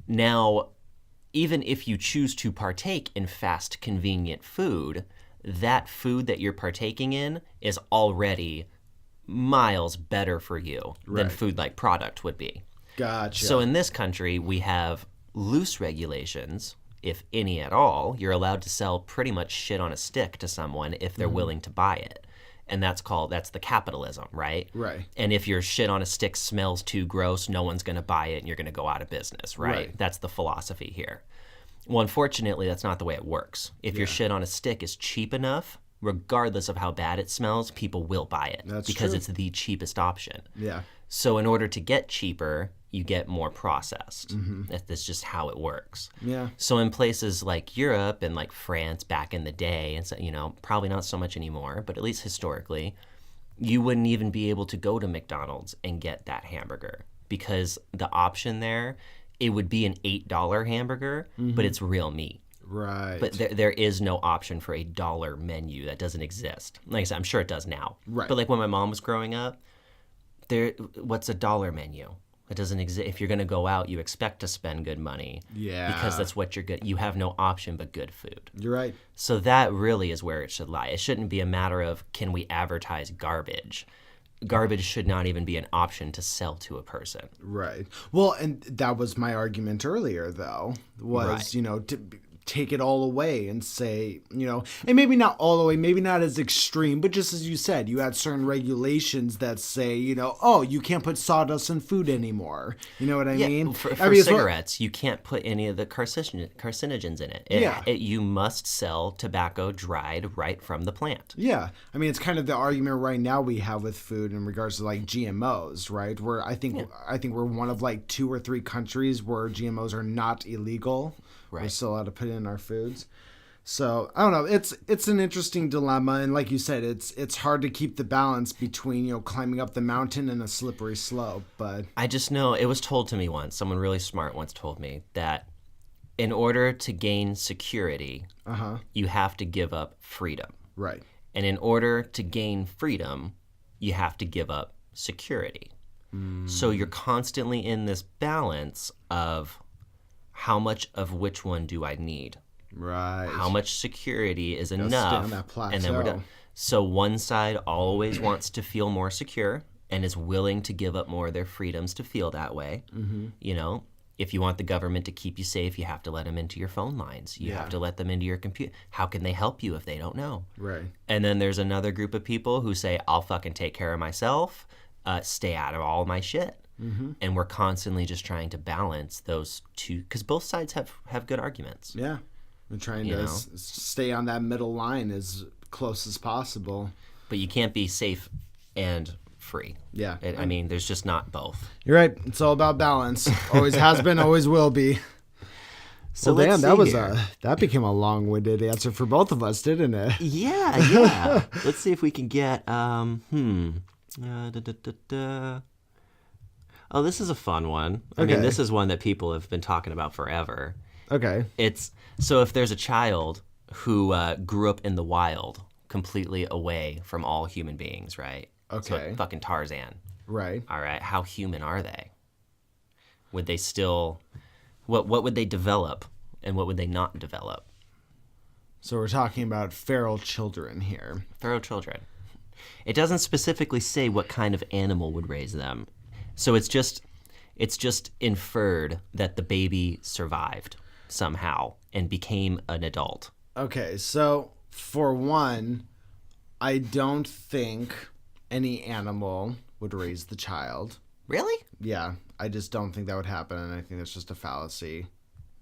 Now, even if you choose to partake in fast, convenient food, that food that you're partaking in is already miles better for you than food-like product would be. Gotcha. So in this country, we have loose regulations, if any at all. You're allowed to sell pretty much shit on a stick to someone if they're willing to buy it. And that's the capitalism, right? Right. And if your shit on a stick smells too gross, no one's going to buy it and you're going to go out of business, right? That's the philosophy here. Well, unfortunately, that's not the way it works. If your shit on a stick is cheap enough, regardless of how bad it smells, people will buy it. That's because true. it's the cheapest option. Yeah. So in order to get cheaper, you get more processed. That's just how it works. Yeah. So in places like Europe and like France back in the day, and so, probably not so much anymore, but at least historically, you wouldn't even be able to go to McDonald's and get that hamburger, because the option there, it would be an $8 hamburger, but it's real meat. Right. But there is no option for a dollar menu. That doesn't exist. Like I said, I'm sure it does now. Right. But like when my mom was growing up, what's a dollar menu? It doesn't exist. If you're going to go out, you expect to spend good money. Yeah. Because that's what you're good. You have no option but good food. You're right. So that really is where it should lie. It shouldn't be a matter of, can we advertise garbage? Garbage should not even be an option to sell to a person. Right. Well, and that was my argument earlier, though, was, to take it all away and say, and maybe not all the way, maybe not as extreme, but just as you said, you had certain regulations that say, oh, you can't put sawdust in food anymore. You know what I mean? For I mean, cigarettes, you can't put any of the carcinogens in it. You must sell tobacco dried right from the plant. Yeah. I mean, it's kind of the argument right now we have with food in regards to like GMOs, right? Where I think we're one of like 2 or 3 countries where GMOs are not illegal. Right. We're still allowed to put it in our foods. So I don't know. It's an interesting dilemma, and like you said, it's hard to keep the balance between climbing up the mountain and a slippery slope. But I just know it was told to me once. Someone really smart once told me that in order to gain security, you have to give up freedom. Right. And in order to gain freedom, you have to give up security. So you're constantly in this balance of, how much of which one do I need? Right. How much security is enough? Stay on that plateau. And then we're done. So one side always wants to feel more secure and is willing to give up more of their freedoms to feel that way. If you want the government to keep you safe, you have to let them into your phone lines. You have to let them into your computer. How can they help you if they don't know? Right. And then there's another group of people who say, I'll fucking take care of myself. Stay out of all my shit. And we're constantly just trying to balance those two, because both sides have good arguments. Yeah. We're trying to stay on that middle line as close as possible. but you can't be safe and free. Yeah. I mean, there's just not both. You're right. It's all about balance. Always has been, always will be. So well, let's damn, see that became a long-winded answer for both of us, didn't it? Yeah. Let's see if we can get Oh, this is a fun one. I mean, this is one that people have been talking about forever. Okay. It's so if there's a child who grew up in the wild, completely away from all human beings, right? Okay. So like fucking Tarzan. Right. All right. How human are they? Would they still? What would they develop, and what would they not develop? So we're talking about feral children here. Feral children. It doesn't specifically say what kind of animal would raise them, so it's just inferred that the baby survived somehow and became an adult. Okay, so for one, I don't think any animal would raise the child. Really? Yeah, I just don't think that would happen, and I think that's just a fallacy,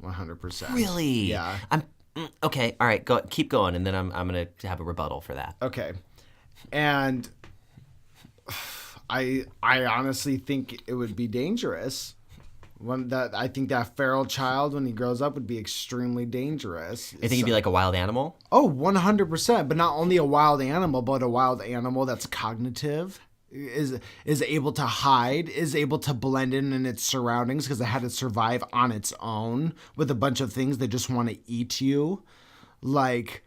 100%. Really? Yeah. Okay. All right. Keep going, and then I'm gonna have a rebuttal for that. Okay, and I honestly think it would be dangerous. I think that feral child, when he grows up, would be extremely dangerous. You think he'd be like a wild animal? Oh, 100%. But not only a wild animal, but a wild animal that's cognitive, is able to hide, is able to blend in its surroundings because it had to survive on its own with a bunch of things that just want to eat you. Like,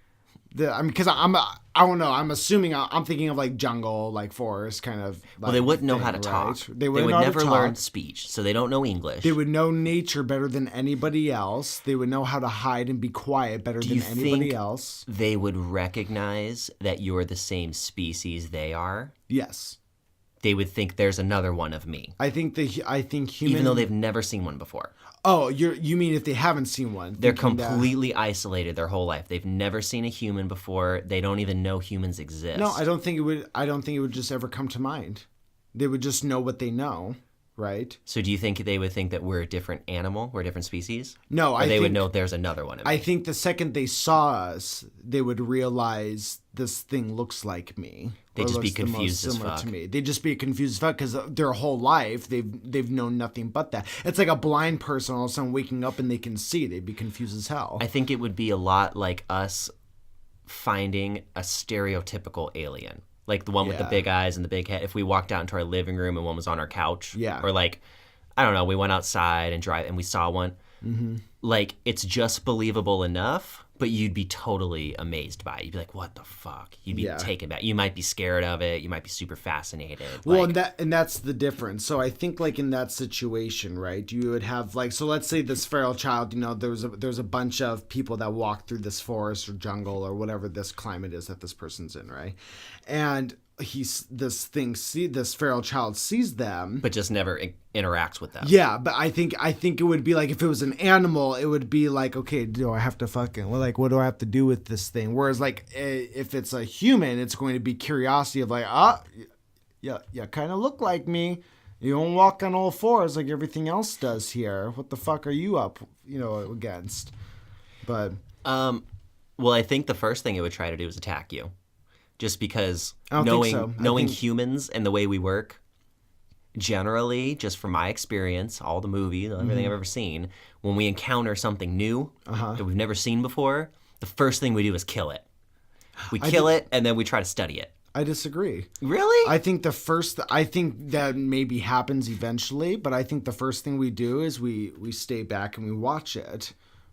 because I don't know. I'm assuming I'm thinking of like jungle, like forest kind of. Well, they wouldn't know how to talk. They would never learn speech, so they don't know English. They would know nature better than anybody else. They would know how to hide and be quiet better than anybody else. They would recognize that you're the same species they are. Yes. They would think there's another one of me. I think human. Even though they've never seen one before. Oh, you mean if they haven't seen one? They're completely isolated their whole life. They've never seen a human before. They don't even know humans exist. No, I don't think it would just ever come to mind. They would just know what they know, right? So do you think they would think that we're a different animal? We're a different species? No, or they would know there's another one of me? I think the second they saw us, they would realize this thing looks like me. They'd just be confused as fuck. To me. They'd just be confused as fuck because their whole life they've known nothing but that. It's like a blind person all of a sudden waking up and they can see. They'd be confused as hell. I think it would be a lot like us finding a stereotypical alien. Like the one with the big eyes and the big head. If we walked out into our living room and one was on our couch. Yeah. Or like, I don't know, we went outside and we saw one. Mm-hmm. Like, it's just believable enough, but you'd be totally amazed by it. You'd be like, what the fuck? You'd be taken back. You might be scared of it. You might be super fascinated. Well, and that's the difference. So I think like in that situation, right, you would have like, so let's say this feral child, there's a bunch of people that walk through this forest or jungle or whatever this climate is that this person's in, right? And this feral child sees them, but just never interacts with them. Yeah, but I think it would be like if it was an animal, it would be like, okay, do I have to what do I have to do with this thing? Whereas like if it's a human, it's going to be curiosity of like, you kind of look like me. You don't walk on all fours like everything else does here. What the fuck are you up, against? But well, I think the first thing it would try to do is attack you. Just because knowing humans and the way we work, generally, just from my experience, all the movies, everything I've ever seen, when we encounter something new that we've never seen before, the first thing we do is kill it. We kill it, and then we try to study it. I disagree. Really? I think that maybe happens eventually, but I think the first thing we do is we stay back and we watch it.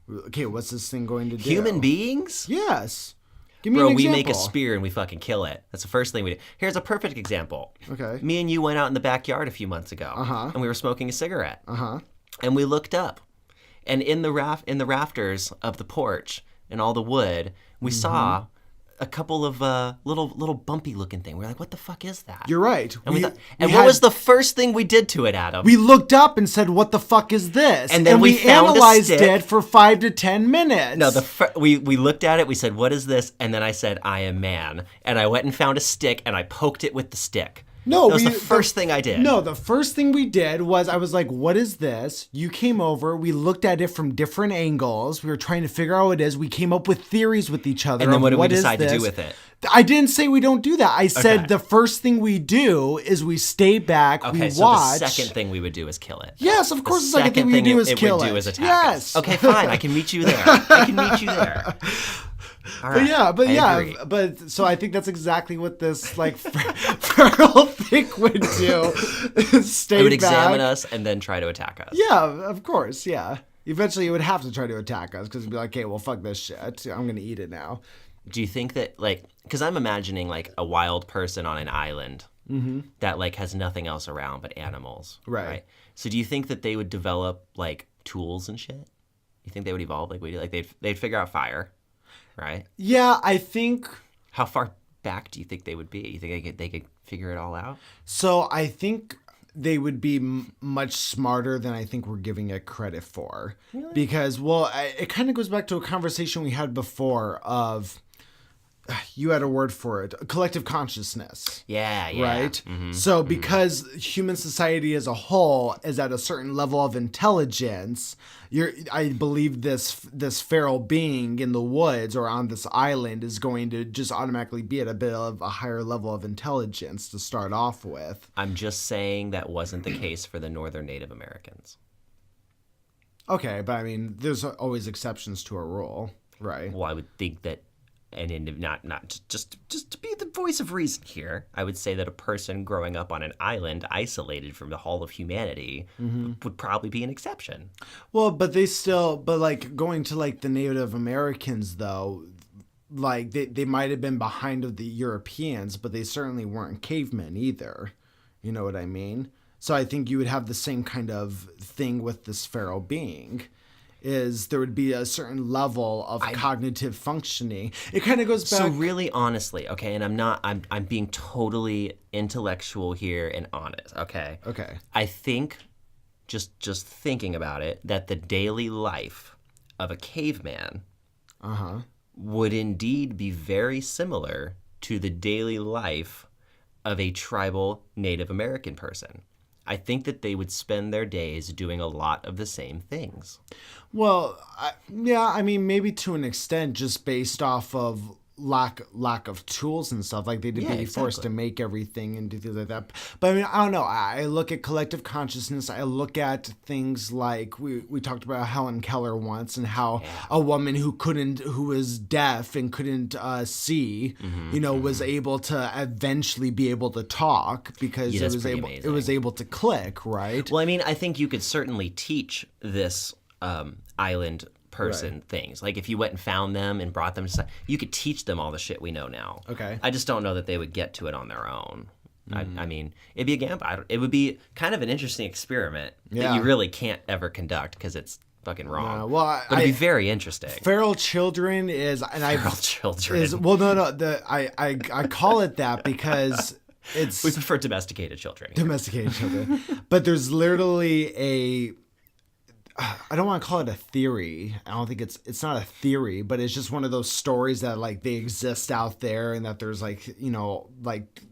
Okay, what's this thing going to do? Human beings? Yes. Give me Bro, an example. we make a spear and we fucking kill it. That's the first thing we do. Here's a perfect example. Okay. Me and you went out in the backyard a few months ago, and we were smoking a cigarette. And we looked up, and in the rafters of the porch and all the wood, we saw a couple of little bumpy looking thing. We're like, what the fuck is that? You're right. And what was the first thing we did to it, Adam? We looked up and said, what the fuck is this? And then we found analyzed a stick. it for 5 to 10 minutes. No, we looked at it, we said, what is this? And then I said, I am man. And I went and found a stick and I poked it with the stick. No, that was the first thing I did. No, the first thing we did was I was like, what is this? You came over. We looked at it from different angles. We were trying to figure out what it is. We came up with theories with each other. And then what did we decide to do with it? I didn't say we don't do that. I said the first thing we do is we stay back, we watch. So the second thing we would do is kill it. Yes, of course the second thing we do is kill it. Is attack yes. Us. Okay, fine. I can meet you there. All right. But so I think that's exactly what this like feral thing would do. Stay it would back. Examine us and then try to attack us. Yeah, of course, yeah. Eventually it would have to try to attack us because it'd be like, okay, well, fuck this shit. I'm going to eat it now. Do you think that, like, because I'm imagining like a wild person on an island that like has nothing else around but animals. Right. So do you think that they would develop like tools and shit? You think they would evolve like we do? Like they'd figure out fire, right? Yeah, I think. How far back do you think they would be? You think they could figure it all out? So I think they would be much smarter than I think we're giving it credit for. Really? Because, well, it kind of goes back to a conversation we had before of, you had a word for it, collective consciousness. Yeah. Right? So because human society as a whole is at a certain level of intelligence, I believe this feral being in the woods or on this island is going to just automatically be at a bit of a higher level of intelligence to start off with. I'm just saying that wasn't the case for the northern Native Americans. Okay, but I mean, there's always exceptions to a rule, right? Well, I would think that, and not just to be the voice of reason here, I would say that a person growing up on an island isolated from the whole of humanity would probably be an exception. Well, but like going to like the Native Americans though, like they might have been behind of the Europeans, but they certainly weren't cavemen either. You know what I mean? So I think you would have the same kind of thing with this feral being. Is there would be a certain level of cognitive functioning. It kind of goes back. So really honestly, okay, and I'm being totally intellectual here and honest, okay? Okay. I think, just thinking about it, that the daily life of a caveman would indeed be very similar to the daily life of a tribal Native American person. I think that they would spend their days doing a lot of the same things. Well, I mean, maybe to an extent, just based off of lack of tools and stuff. Like they'd be forced to make everything and do things like that. But I mean, I don't know. I look at collective consciousness. I look at things like we talked about Helen Keller once and how a woman who was deaf and couldn't see, was able to eventually be able to talk because it was able to click, right? Well, I mean, I think you could certainly teach this island person things. Like if you went and found them and brought them to, you could teach them all the shit we know now. Okay. I just don't know that they would get to it on their own. I mean, it'd be a gamble. It would be kind of an interesting experiment that you really can't ever conduct because it's fucking wrong. But it'd be very interesting. Feral children is, and feral children is I call it that because it's we prefer domesticated children. Domesticated children, but there's literally I don't want to call it a theory. I don't think it's not a theory, but it's just one of those stories that like they exist out there and that there's like, like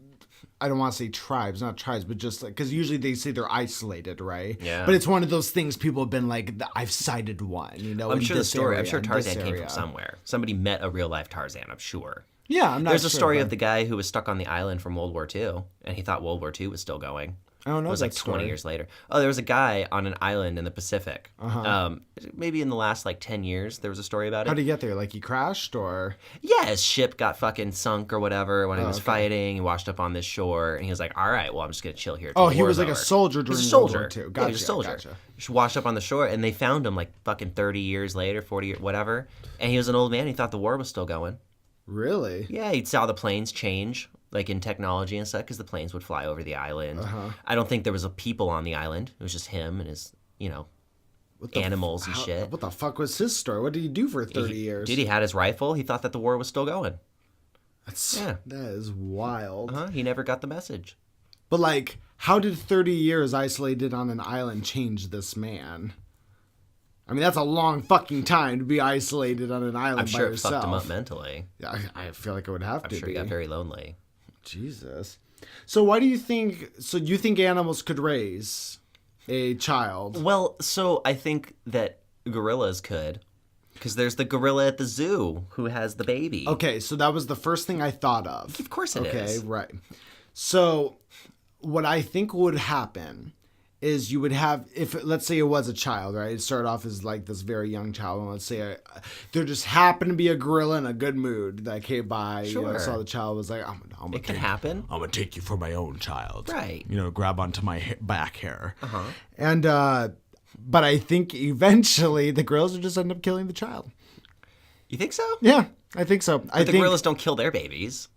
I don't want to say tribes, not tribes, but just like, because usually they say they're isolated, right? Yeah. But it's one of those things people have been like, I've cited one, I'm sure I'm sure Tarzan came from somewhere. Somebody met a real life Tarzan, I'm sure. Yeah, I'm not There's sure. a story of the guy who was stuck on the island from World War II, and he thought World War II was still going. I don't know. It was like 20 years later. Oh, there was a guy on an island in the Pacific. Maybe in the last like 10 years, there was a story about it. How did he get there? Like he crashed or? Yeah, his ship got fucking sunk or whatever when he was fighting. He washed up on this shore, and he was like, all right, well, I'm just going to chill here. Oh, he was like a soldier during World War II. Gotcha, he was a soldier. Gotcha. Just washed up on the shore, and they found him like fucking 30 years later, 40 years, whatever. And he was an old man. He thought the war was still going. Really? Yeah, he saw the planes change, like in technology and stuff, because the planes would fly over the island. I don't think there was a people on the island. It was just him and his, animals and shit. What the fuck was his story? What did he do for 30 years? Dude, he had his rifle. He thought that the war was still going. That is wild. He never got the message. But like, how did 30 years isolated on an island change this man? I mean, that's a long fucking time to be isolated on an island by yourself. I'm sure it fucked him up mentally. Yeah, I feel like it would have to be. I'm sure he got very lonely. Jesus. So why do you think? So you think animals could raise a child? Well, so I think that gorillas could, because there's the gorilla at the zoo who has the baby. Okay, so that was the first thing I thought of. Of course it is. Okay, right. So what I think would happen is you would have, if let's say it was a child, right? It started off as like this very young child, and let's say there just happened to be a gorilla in a good mood that came by. Sure. You know, saw the child, was like, It could happen. I'm gonna take you for my own child, Right. You know, grab onto my back hair, and but I think eventually the gorillas would just end up killing the child. You think so? Yeah, I think so. But the gorillas don't kill their babies.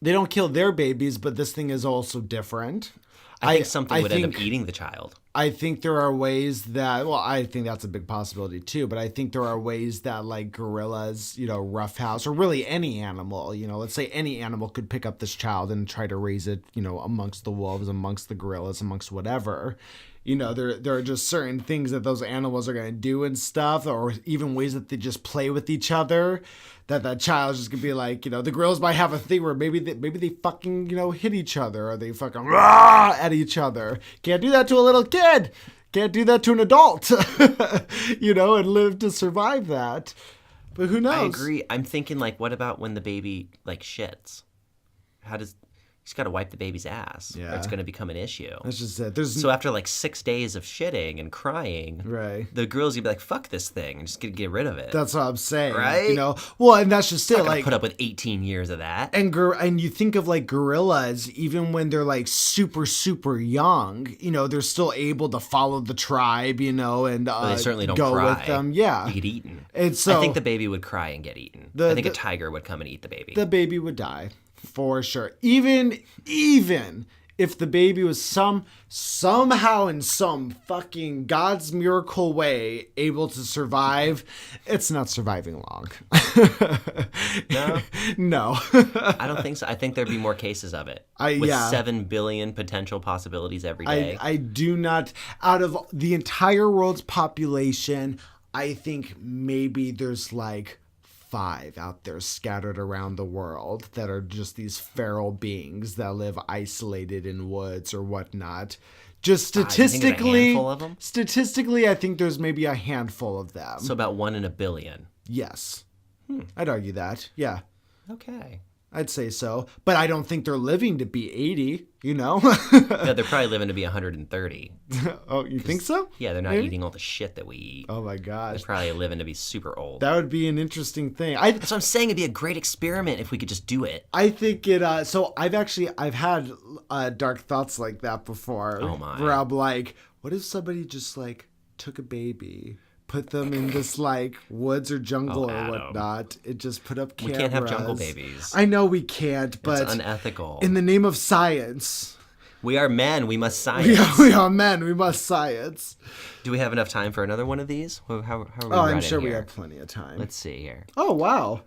They don't kill their babies, but this thing is also different. I think something would end up eating the child. I think there are ways that, well, I think that's a big possibility too, but I think there are ways that like gorillas, you know, roughhouse, or really any animal, you know, let's say any animal could pick up this child and try to raise it, you know, amongst the wolves, amongst the gorillas, amongst whatever. You know, there are just certain things that those animals are going to do and stuff, or even ways that they just play with each other, that child's just going to be like, you know, the gorillas might have a thing where maybe they fucking, you know, hit each other, or they fucking rah at each other. Can't do that to a little kid. Can't do that to an adult, you know, and live to survive that. But who knows? I agree. I'm thinking, like, what about when the baby, like, shits? He's got to wipe the baby's ass. Yeah. Or it's going to become an issue. That's just it. So after like 6 days of shitting and crying, right, the girl's gonna be like, "Fuck this thing," and just gonna get rid of it. That's what I'm saying, right? You know, well, and that's just it. Like, put up with 18 years of that. And you think of like gorillas, even when they're like super young, you know, they're still able to follow the tribe, you know, and they certainly don't go cry. with them. Yeah, You get eaten. And so I think the baby would cry and get eaten. I think a tiger would come and eat the baby. The baby would die. For sure. Even if the baby was somehow in some fucking God's miracle way able to survive, it's not surviving long. No? No. I don't think so. I think there'd be more cases of it. With 7 billion potential possibilities every day. I do not, out of the entire world's population, I think maybe there's like 5 out there scattered around the world that are just these feral beings that live isolated in woods or whatnot. Just statistically, I think there's maybe a handful of them. So about 1 in a billion. Yes. I'd argue that. Yeah. Okay. I'd say so. But I don't think they're living to be 80, you know? Yeah, they're probably living to be 130. Oh, you think so? Yeah, they're not eating all the shit that we eat. Oh my gosh. They're probably living to be super old. That would be an interesting thing. That's what I'm saying. It'd be a great experiment if we could just do it. I think it, so I've had dark thoughts like that before. Oh my. Where I'm like, what if somebody just like took a baby, put them in this like woods or jungle or whatnot, it just put up cameras. We can't have jungle babies. I know we can't, but it's unethical. In the name of science. We are men. We must science. We are men. We must science. Do we have enough time for another one of these? How are we I'm sure here? We have plenty of time. Let's see here. Oh, wow.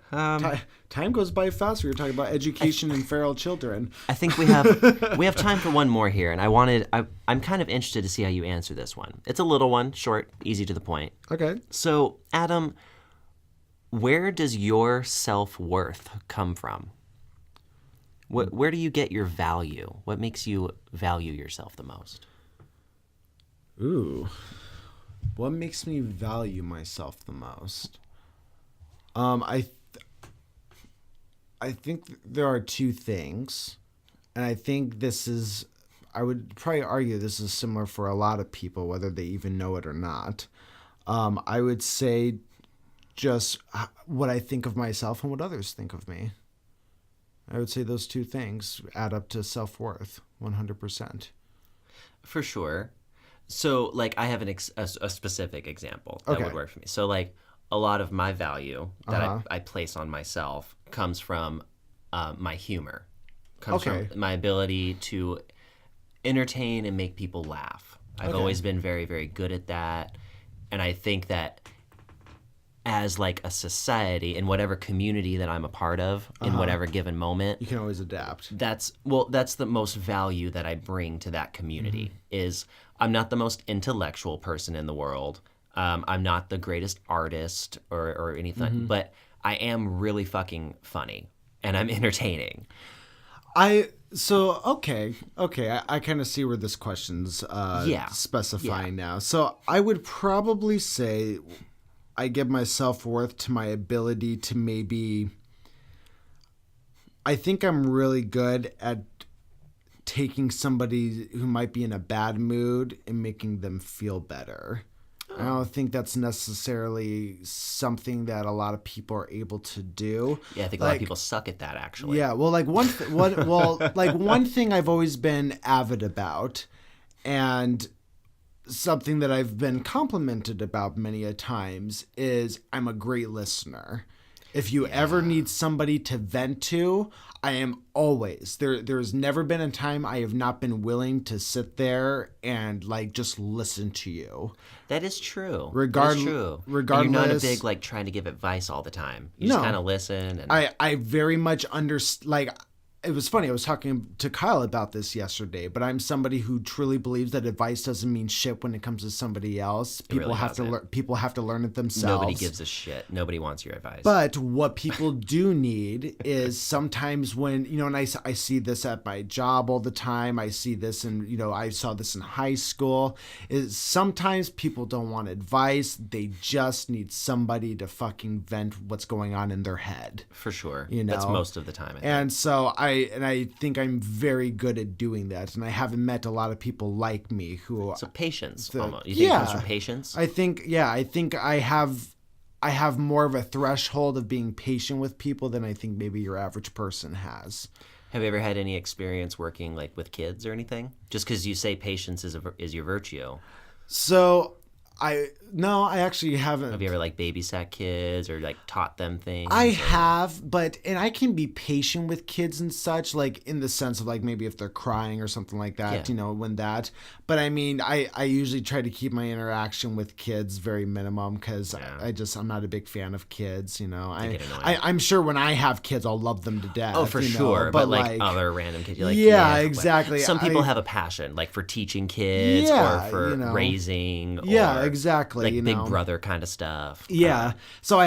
Time goes by fast. We were talking about education and feral children. I think we have time for one more here, and I'm kind of interested to see how you answer this one. It's a little one, short, easy to the point. Okay. So, Adam, where does your self-worth come from? Where do you get your value? What makes you value yourself the most? Ooh. What makes me value myself the most? I think there are 2 things. And I think I would probably argue this is similar for a lot of people, whether they even know it or not. I would say just what I think of myself and what others think of me. I would say those 2 things add up to self-worth, 100%. For sure. So, like, I have a specific example that would work for me. So, like, a lot of my value that I place on myself comes from my humor. Comes from my ability to entertain and make people laugh. I've always been very, very good at that. And I think that as like a society in whatever community that I'm a part of in whatever given moment, you can always adapt. That's the most value that I bring to that community. Is I'm not the most intellectual person in the world. I'm not the greatest artist or anything, but I am really fucking funny and I'm entertaining. So okay, I kind of see where this question's specifying now. So I would probably say I give my self-worth to my ability to maybe. I think I'm really good at taking somebody who might be in a bad mood and making them feel better. I don't think that's necessarily something that a lot of people are able to do. Yeah, I think a lot of people suck at that, actually. Yeah, well, like one thing I've always been avid about, and something that I've been complimented about many a times, is I'm a great listener. If you ever need somebody to vent to, I am always there's never been a time I have not been willing to sit there and like just listen to you. That is true. Regardless, And you're not a big like trying to give advice all the time. You just kind of listen. And I very much understand. Like, it was funny. I was talking to Kyle about this yesterday, but I'm somebody who truly believes that advice doesn't mean shit when it comes to somebody else. People have to learn. People have to learn it themselves. Nobody gives a shit. Nobody wants your advice. But what people do need is sometimes when, and I see this at my job all the time. I see this and, I saw this in high school, is sometimes people don't want advice. They just need somebody to fucking vent what's going on in their head. For sure. That's most of the time. And so I think I'm very good at doing that, and I haven't met a lot of people like me who. So patience, almost. You think it comes from patience? I think I have more of a threshold of being patient with people than I think maybe your average person has. Have you ever had any experience working like with kids or anything? Just because you say patience is your virtue. So. I actually haven't. Have you ever like babysat kids or like taught them things? I have, and I can be patient with kids and such, like in the sense of like maybe if they're crying or something like that, But I mean, I usually try to keep my interaction with kids very minimum because I'm not a big fan of kids, I'm sure when I have kids, I'll love them to death. Oh, for sure. But like other random kids, you're like, exactly. Some people have a passion like for teaching kids or for raising. Exactly. Like Big Brother kind of stuff. Yeah. So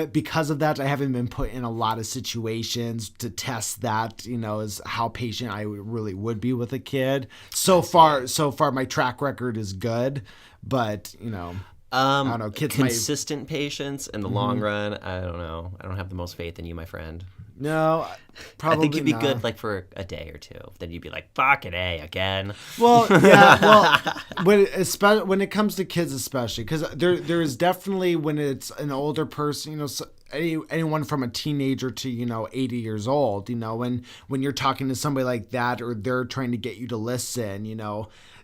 because of that, I haven't been put in a lot of situations to test that, is how patient I really would be with a kid. So far, my track record is good, but, I don't know. Kids consistent patience in the long run. I don't know. I don't have the most faith in you, my friend. No, probably I think you'd be good like for a day or two. Then you'd be like, "Fucking A again." Well, yeah. Well, when it comes to kids, especially because there is definitely when it's an older person, anyone from a teenager to 80 years old, when you're talking to somebody like that or they're trying to get you to listen,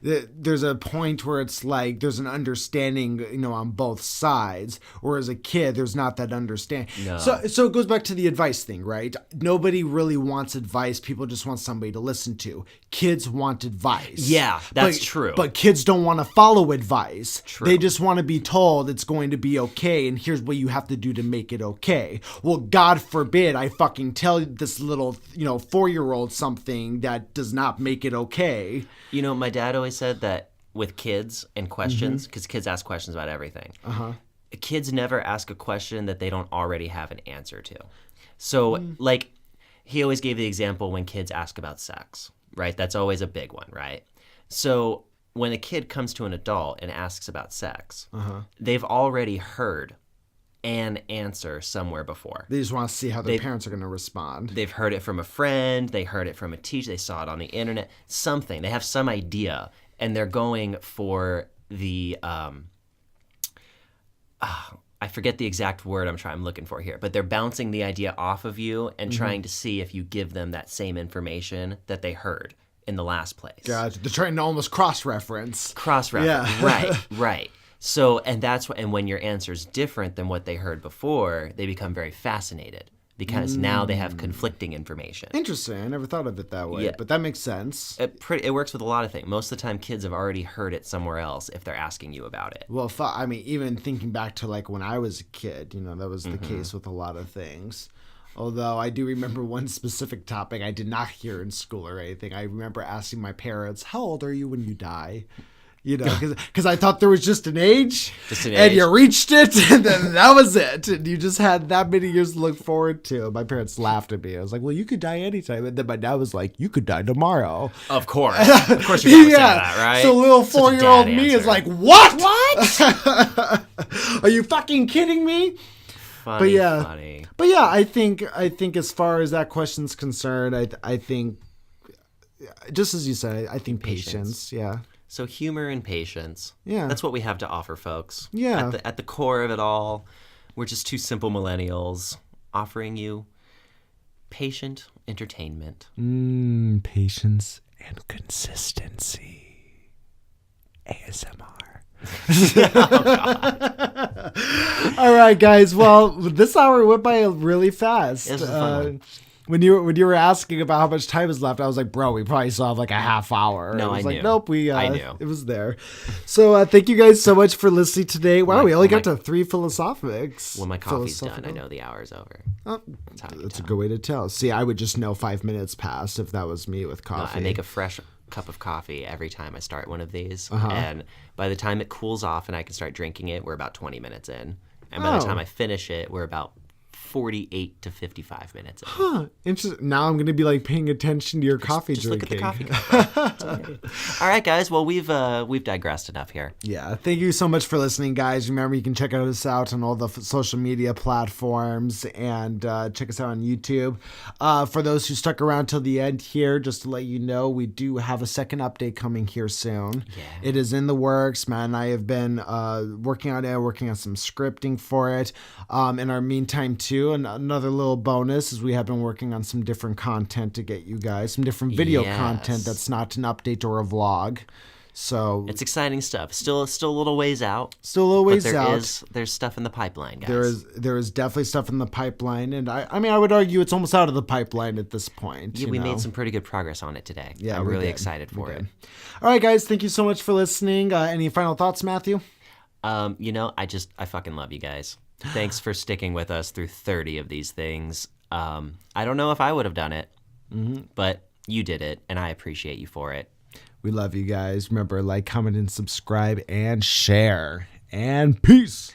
there's a point where it's like there's an understanding, on both sides. Whereas a kid, there's not that understanding. No. So it goes back to the advice thing, right? Nobody really wants advice. People just want somebody to listen to. Kids want advice. Yeah, that's true. But kids don't want to follow advice. True. They just want to be told it's going to be okay, and here's what you have to do to make it okay. Well, God forbid I fucking tell this little, 4-year-old something that does not make it okay. My dad always said that with kids and questions, because kids ask questions about everything. Kids never ask a question that they don't already have an answer to. So, like, he always gave the example when kids ask about sex, right? That's always a big one, right? So when a kid comes to an adult and asks about sex, they've already heard an answer somewhere before. They just want to see how their parents are going to respond. They've heard it from a friend. They heard it from a teacher. They saw it on the internet. Something. They have some idea, and they're going for the I forget the exact word I'm looking for here, but they're bouncing the idea off of you and trying to see if you give them that same information that they heard in the last place. Gotcha. They're trying to almost cross-reference. Yeah. Right. So, and when your answer's different than what they heard before, they become very fascinated because now they have conflicting information. Interesting. I never thought of it that way, but that makes sense. It works with a lot of things. Most of the time, kids have already heard it somewhere else if they're asking you about it. Well, I mean, even thinking back to like when I was a kid, that was the case with a lot of things. Although I do remember one specific topic I did not hear in school or anything. I remember asking my parents, "How old are you when you die?" You know, because I thought there was just an age, and age. You reached it, and then that was it. And you just had that many years to look forward to. My parents laughed at me. I was like, well, you could die anytime. And then my dad was like, you could die tomorrow. Of course you're going to say that, right? So little 4-year-old me is like, what? Are you fucking kidding me? Funny. But yeah, I think as far as that question's concerned, I think, just as you said, I think patience. Yeah. So humor and patience. Yeah. That's what we have to offer, folks. Yeah. At the core of it all, we're just two simple millennials offering you patient entertainment. Patience and consistency. ASMR. All right, guys. Well, this hour went by really fast. This was a fun one. When you were asking about how much time is left, I was like, bro, we probably still have like a half hour. No, I was I like, knew. nope, I knew. It was there. So thank you guys so much for listening today. Wow, we only got to 3 philosophics. When my coffee's done, I know the hour's over. Oh, that's a good way to tell. See, I would just know 5 minutes passed if that was me with coffee. No, I make a fresh cup of coffee every time I start one of these. And by the time it cools off and I can start drinking it, we're about 20 minutes in. And by the time I finish it, we're about 48 to 55 minutes in. Huh. Interesting. Now I'm going to be like paying attention to your coffee drinking. Look at the coffee cup. Okay. All right, guys. Well, we've digressed enough here. Yeah. Thank you so much for listening, guys. Remember, you can check us out on all the social media platforms and check us out on YouTube. For those who stuck around till the end here, just to let you know, we do have a second update coming here soon. Yeah. It is in the works. Matt and I have been working on some scripting for it. In our meantime, too, and another little bonus is we have been working on some different content to get you guys, some different video content that's not an update or a vlog. So it's exciting stuff. Still a little ways out. Still a little ways out. There's stuff in the pipeline, guys. There is definitely stuff in the pipeline, and I mean I would argue it's almost out of the pipeline at this point. Yeah, we made some pretty good progress on it today. Yeah, I'm really excited for it. All right, guys, thank you so much for listening. Any final thoughts, Matthew? I fucking love you guys. Thanks for sticking with us through 30 of these things. I don't know if I would have done it, but you did it, and I appreciate you for it. We love you guys. Remember, like, comment, and subscribe, and share. And peace.